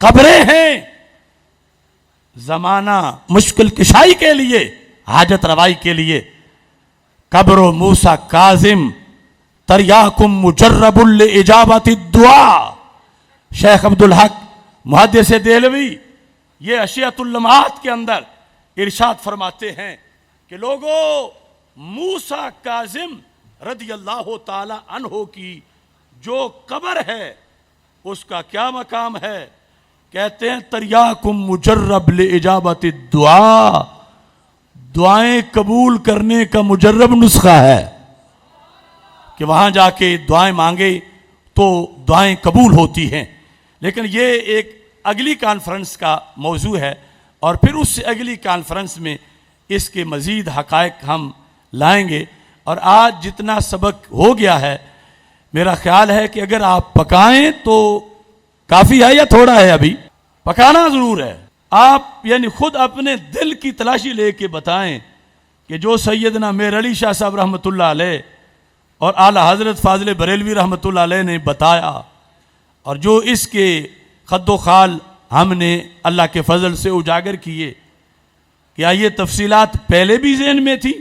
قبریں ہیں، زمانہ مشکل کشائی کے لیے، حاجت روائی کے لیے، قبر و موسیٰ کاظم تریاکم مجرب لإجابت الدعاء. شیخ عبدالحق محدث دہلوی یہ اشیاء اللمعات کے اندر ارشاد فرماتے ہیں کہ لوگوں، موسیٰ کاظم رضی اللہ تعالی عنہ کی جو قبر ہے اس کا کیا مقام ہے؟ کہتے ہیں تریاکم مجرب لإجابت الدعاء، دعائیں قبول کرنے کا مجرب نسخہ ہے کہ وہاں جا کے دعائیں مانگے تو دعائیں قبول ہوتی ہیں. لیکن یہ ایک اگلی کانفرنس کا موضوع ہے، اور پھر اس سے اگلی کانفرنس میں اس کے مزید حقائق ہم لائیں گے. اور آج جتنا سبق ہو گیا ہے میرا خیال ہے کہ اگر آپ پکائیں تو کافی ہے یا تھوڑا ہے؟ ابھی پکانا ضرور ہے. آپ یعنی خود اپنے دل کی تلاشی لے کے بتائیں کہ جو سیدنا میر علی شاہ صاحب رحمۃ اللہ علیہ اور اعلیٰ حضرت فاضل بریلوی رحمۃ اللہ علیہ نے بتایا، اور جو اس کے خد و خال ہم نے اللہ کے فضل سے اجاگر کیے، کیا یہ تفصیلات پہلے بھی ذہن میں تھی؟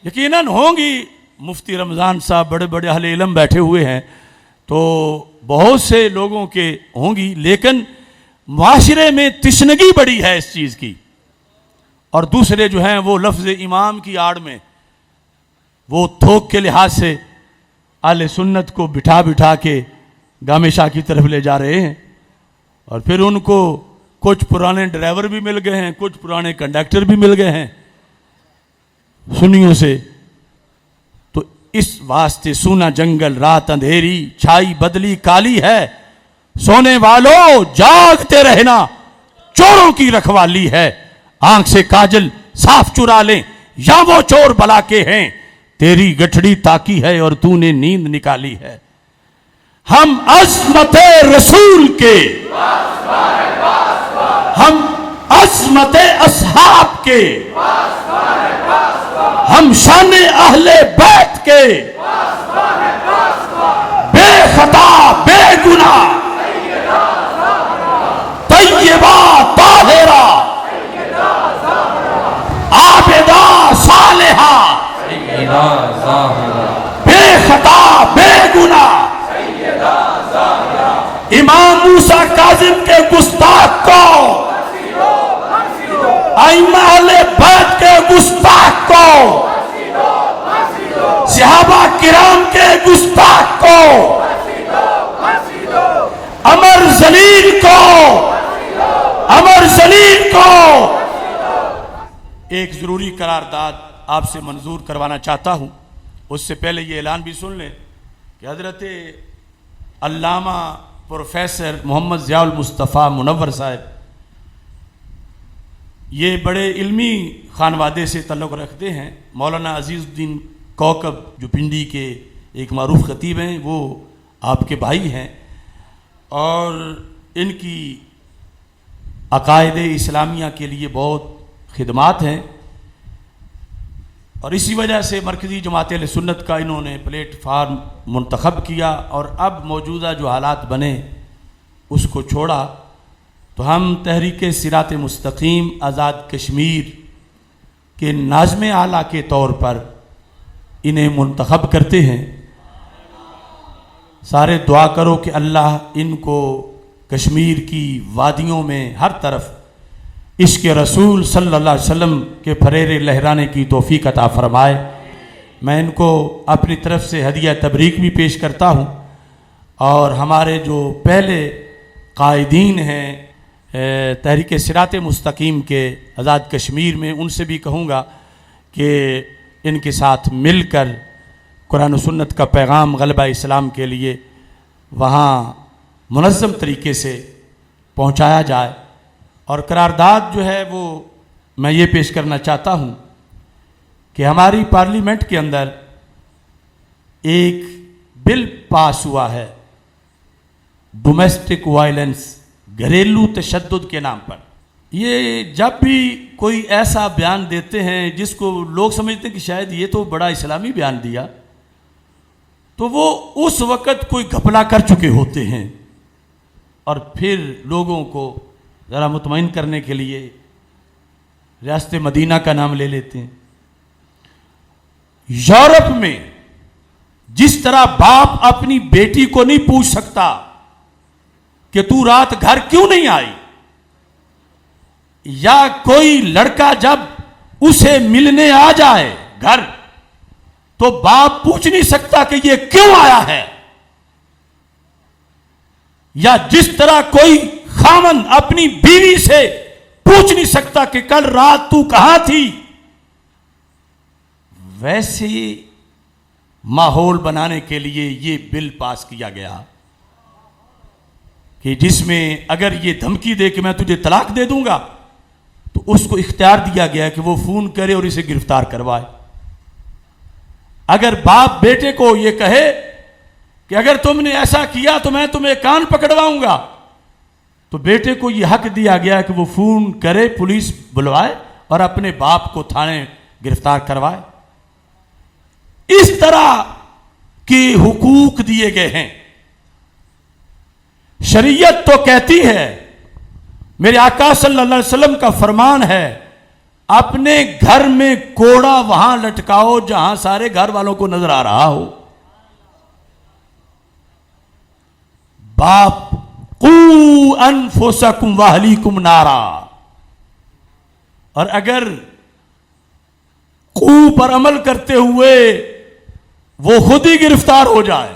یقیناً ہوں گی. مفتی رمضان صاحب بڑے بڑے اہل علم بیٹھے ہوئے ہیں تو بہت سے لوگوں کے ہوں گی، لیکن معاشرے میں تشنگی بڑی ہے اس چیز کی. اور دوسرے جو ہیں وہ لفظ امام کی آڑ میں وہ تھوک کے لحاظ سے اہل سنت کو بٹھا بٹھا کے گام شاہ کی طرف لے جا رہے ہیں. اور پھر ان کو کچھ پرانے ڈرائیور بھی مل گئے ہیں، کچھ پرانے کنڈکٹر بھی مل گئے ہیں سنیوں سے. تو اس واسطے سونا جنگل رات اندھیری چھائی بدلی کالی ہے، سونے والوں جاگتے رہنا چوروں کی رکھوالی ہے. آنکھ سے کاجل صاف چرا لیں یا وہ چور بلا کے ہیں، تیری گٹھڑی تاکی ہے اور تو نے نیند نکالی ہے. ہم عظمت رسول کے، ہم عظمت اصحاب کے، ہم شان اہل بیت کے، بے خطا بے گناہ طیبہ طاہرہ عابدہ صالحہ، بے خطا بے گناہ امام موسیٰ کاظم کے گستاخ کو، ائمہ اہل بیت کے گستاخ کو، صحابہ کرام کے گستاخ کو، امر ذلیل کو، امر ذلیل کو. ایک ضروری قرارداد آپ سے منظور کروانا چاہتا ہوں. اس سے پہلے یہ اعلان بھی سن لیں کہ حضرت علامہ پروفیسر محمد ضیاء المصطفیٰ منور صاحب یہ بڑے علمی خانوادے سے تعلق رکھتے ہیں. مولانا عزیز الدین کوکب جو پنڈی کے ایک معروف خطیب ہیں وہ آپ کے بھائی ہیں، اور ان کی عقائد اسلامیہ کے لیے بہت خدمات ہیں. اور اسی وجہ سے مرکزی جماعت اہل سنت کا انہوں نے پلیٹ فارم منتخب کیا، اور اب موجودہ جو حالات بنے اس کو چھوڑا. تو ہم تحریک صراط مستقیم آزاد کشمیر کے ناظم اعلیٰ کے طور پر انہیں منتخب کرتے ہیں. سارے دعا کرو کہ اللہ ان کو کشمیر کی وادیوں میں ہر طرف عشق رسول صلی اللہ علیہ وسلم کے پھریرے لہرانے کی توفیق عطا فرمائے. میں ان کو اپنی طرف سے ہدیہ تبریک بھی پیش کرتا ہوں، اور ہمارے جو پہلے قائدین ہیں تحریک صراط مستقیم کے آزاد کشمیر میں، ان سے بھی کہوں گا کہ ان کے ساتھ مل کر قرآن و سنت کا پیغام غلبہ اسلام کے لیے وہاں منظم طریقے سے پہنچایا جائے. اور قرارداد جو ہے وہ میں یہ پیش کرنا چاہتا ہوں کہ ہماری پارلیمنٹ کے اندر ایک بل پاس ہوا ہے ڈومیسٹک وائلنس، گھریلو تشدد کے نام پر. یہ جب بھی کوئی ایسا بیان دیتے ہیں جس کو لوگ سمجھتے ہیں کہ شاید یہ تو بڑا اسلامی بیان دیا، تو وہ اس وقت کوئی گھپلا کر چکے ہوتے ہیں، اور پھر لوگوں کو ذرا مطمئن کرنے کے لیے ریاست مدینہ کا نام لے لیتے ہیں. یورپ میں جس طرح باپ اپنی بیٹی کو نہیں پوچھ سکتا کہ تو رات گھر کیوں نہیں آئی، یا کوئی لڑکا جب اسے ملنے آ جائے گھر تو باپ پوچھ نہیں سکتا کہ یہ کیوں آیا ہے، یا جس طرح کوئی خاوند اپنی بیوی سے پوچھ نہیں سکتا کہ کل رات تو کہاں تھی، ویسے ماحول بنانے کے لیے یہ بل پاس کیا گیا کہ جس میں اگر یہ دھمکی دے کہ میں تجھے طلاق دے دوں گا تو اس کو اختیار دیا گیا کہ وہ فون کرے اور اسے گرفتار کروائے. اگر باپ بیٹے کو یہ کہے کہ اگر تم نے ایسا کیا تو میں تمہیں کان پکڑواؤں گا، تو بیٹے کو یہ حق دیا گیا کہ وہ فون کرے، پولیس بلوائے اور اپنے باپ کو تھانے گرفتار کروائے. اس طرح کے حقوق دیے گئے ہیں. شریعت تو کہتی ہے، میرے آقا صلی اللہ علیہ وسلم کا فرمان ہے اپنے گھر میں کوڑا وہاں لٹکاؤ جہاں سارے گھر والوں کو نظر آ رہا ہو. باپ قو انفسکم واہلیکم نارا. اور اگر قو پر عمل کرتے ہوئے وہ خود ہی گرفتار ہو جائے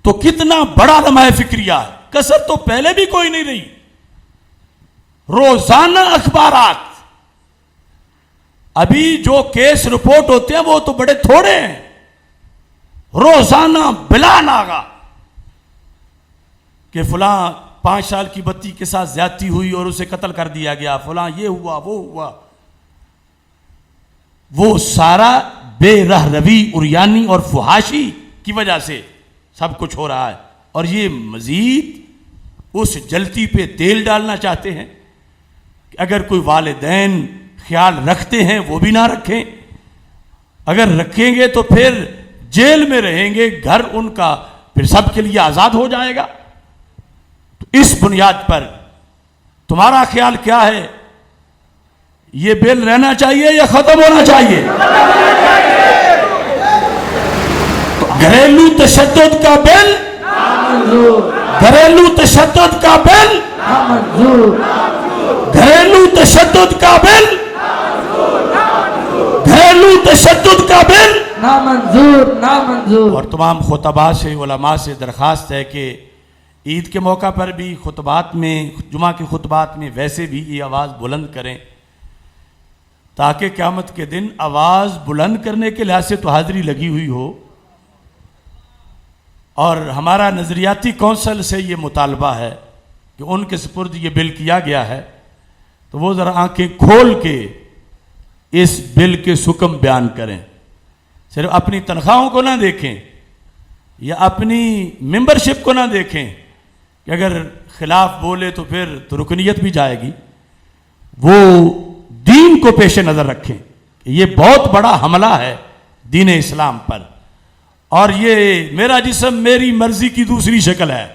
تو کتنا بڑا لمحہ فکریہ ہے. کسر تو پہلے بھی کوئی نہیں رہی. روزانہ اخبارات، ابھی جو کیس رپورٹ ہوتے ہیں وہ تو بڑے تھوڑے ہیں. روزانہ بلا ناغہ کہ فلاں 5 سال کی بچی کے ساتھ زیادتی ہوئی اور اسے قتل کر دیا گیا، فلاں یہ ہوا وہ ہوا. وہ سارا بے رہ روی عریانی اور فحاشی کی وجہ سے سب کچھ ہو رہا ہے. اور یہ مزید اس جلتی پہ تیل ڈالنا چاہتے ہیں کہ اگر کوئی والدین خیال رکھتے ہیں وہ بھی نہ رکھیں، اگر رکھیں گے تو پھر جیل میں رہیں گے، گھر ان کا پھر سب کے لیے آزاد ہو جائے گا. تو اس بنیاد پر تمہارا خیال کیا ہے؟ یہ بل رہنا چاہیے یا ختم ہونا چاہیے؟ گھریلو تشدد کا بل، گھریلو تشدد کا بل، گھریلو تشدد کا بل، گھریلو تشدد کا بل نامنظور نامنظور. اور تمام خطباء سے، علماء سے درخواست ہے کہ عید کے موقع پر بھی خطبات میں، جمعہ کے خطبات میں ویسے بھی یہ آواز بلند کریں تاکہ قیامت کے دن آواز بلند کرنے کے لحاظ سے تو حاضری لگی ہوئی ہو. اور ہمارا نظریاتی کونسل سے یہ مطالبہ ہے کہ ان کے سپرد یہ بل کیا گیا ہے تو وہ ذرا آنکھیں کھول کے اس بل کے حکم بیان کریں. صرف اپنی تنخواہوں کو نہ دیکھیں یا اپنی ممبرشپ کو نہ دیکھیں کہ اگر خلاف بولے تو پھر تو رکنیت بھی جائے گی. وہ دین کو پیش نظر رکھیں کہ یہ بہت بڑا حملہ ہے دین اسلام پر، اور یہ میرا جسم میری مرضی کی دوسری شکل ہے.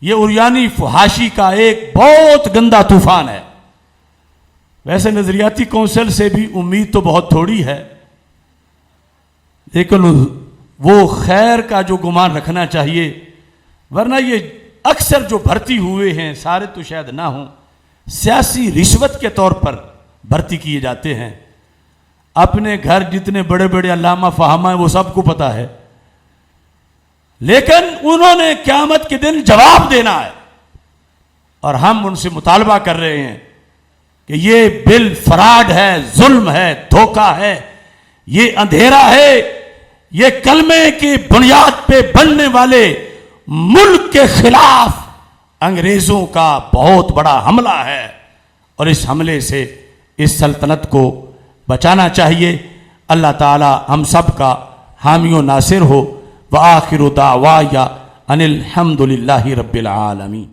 یہ عریانی فحاشی کا ایک بہت گندا طوفان ہے. ویسے نظریاتی کونسل سے بھی امید تو بہت تھوڑی ہے، لیکن وہ خیر کا جو گمان رکھنا چاہیے، ورنہ یہ اکثر جو بھرتی ہوئے ہیں سارے تو شاید نہ ہوں، سیاسی رشوت کے طور پر بھرتی کیے جاتے ہیں. اپنے گھر جتنے بڑے بڑے علامہ فہامہ ہیں وہ سب کو پتا ہے، لیکن انہوں نے قیامت کے دن جواب دینا ہے. اور ہم ان سے مطالبہ کر رہے ہیں کہ یہ بل فراڈ ہے، ظلم ہے، دھوکہ ہے، یہ اندھیرا ہے، یہ کلمے کی بنیاد پہ بننے والے ملک کے خلاف انگریزوں کا بہت بڑا حملہ ہے. اور اس حملے سے اس سلطنت کو بچانا چاہیے. اللہ تعالی ہم سب کا حامی و ناصر ہو. وآخر دعوایا ان الحمد للہ رب العالمین.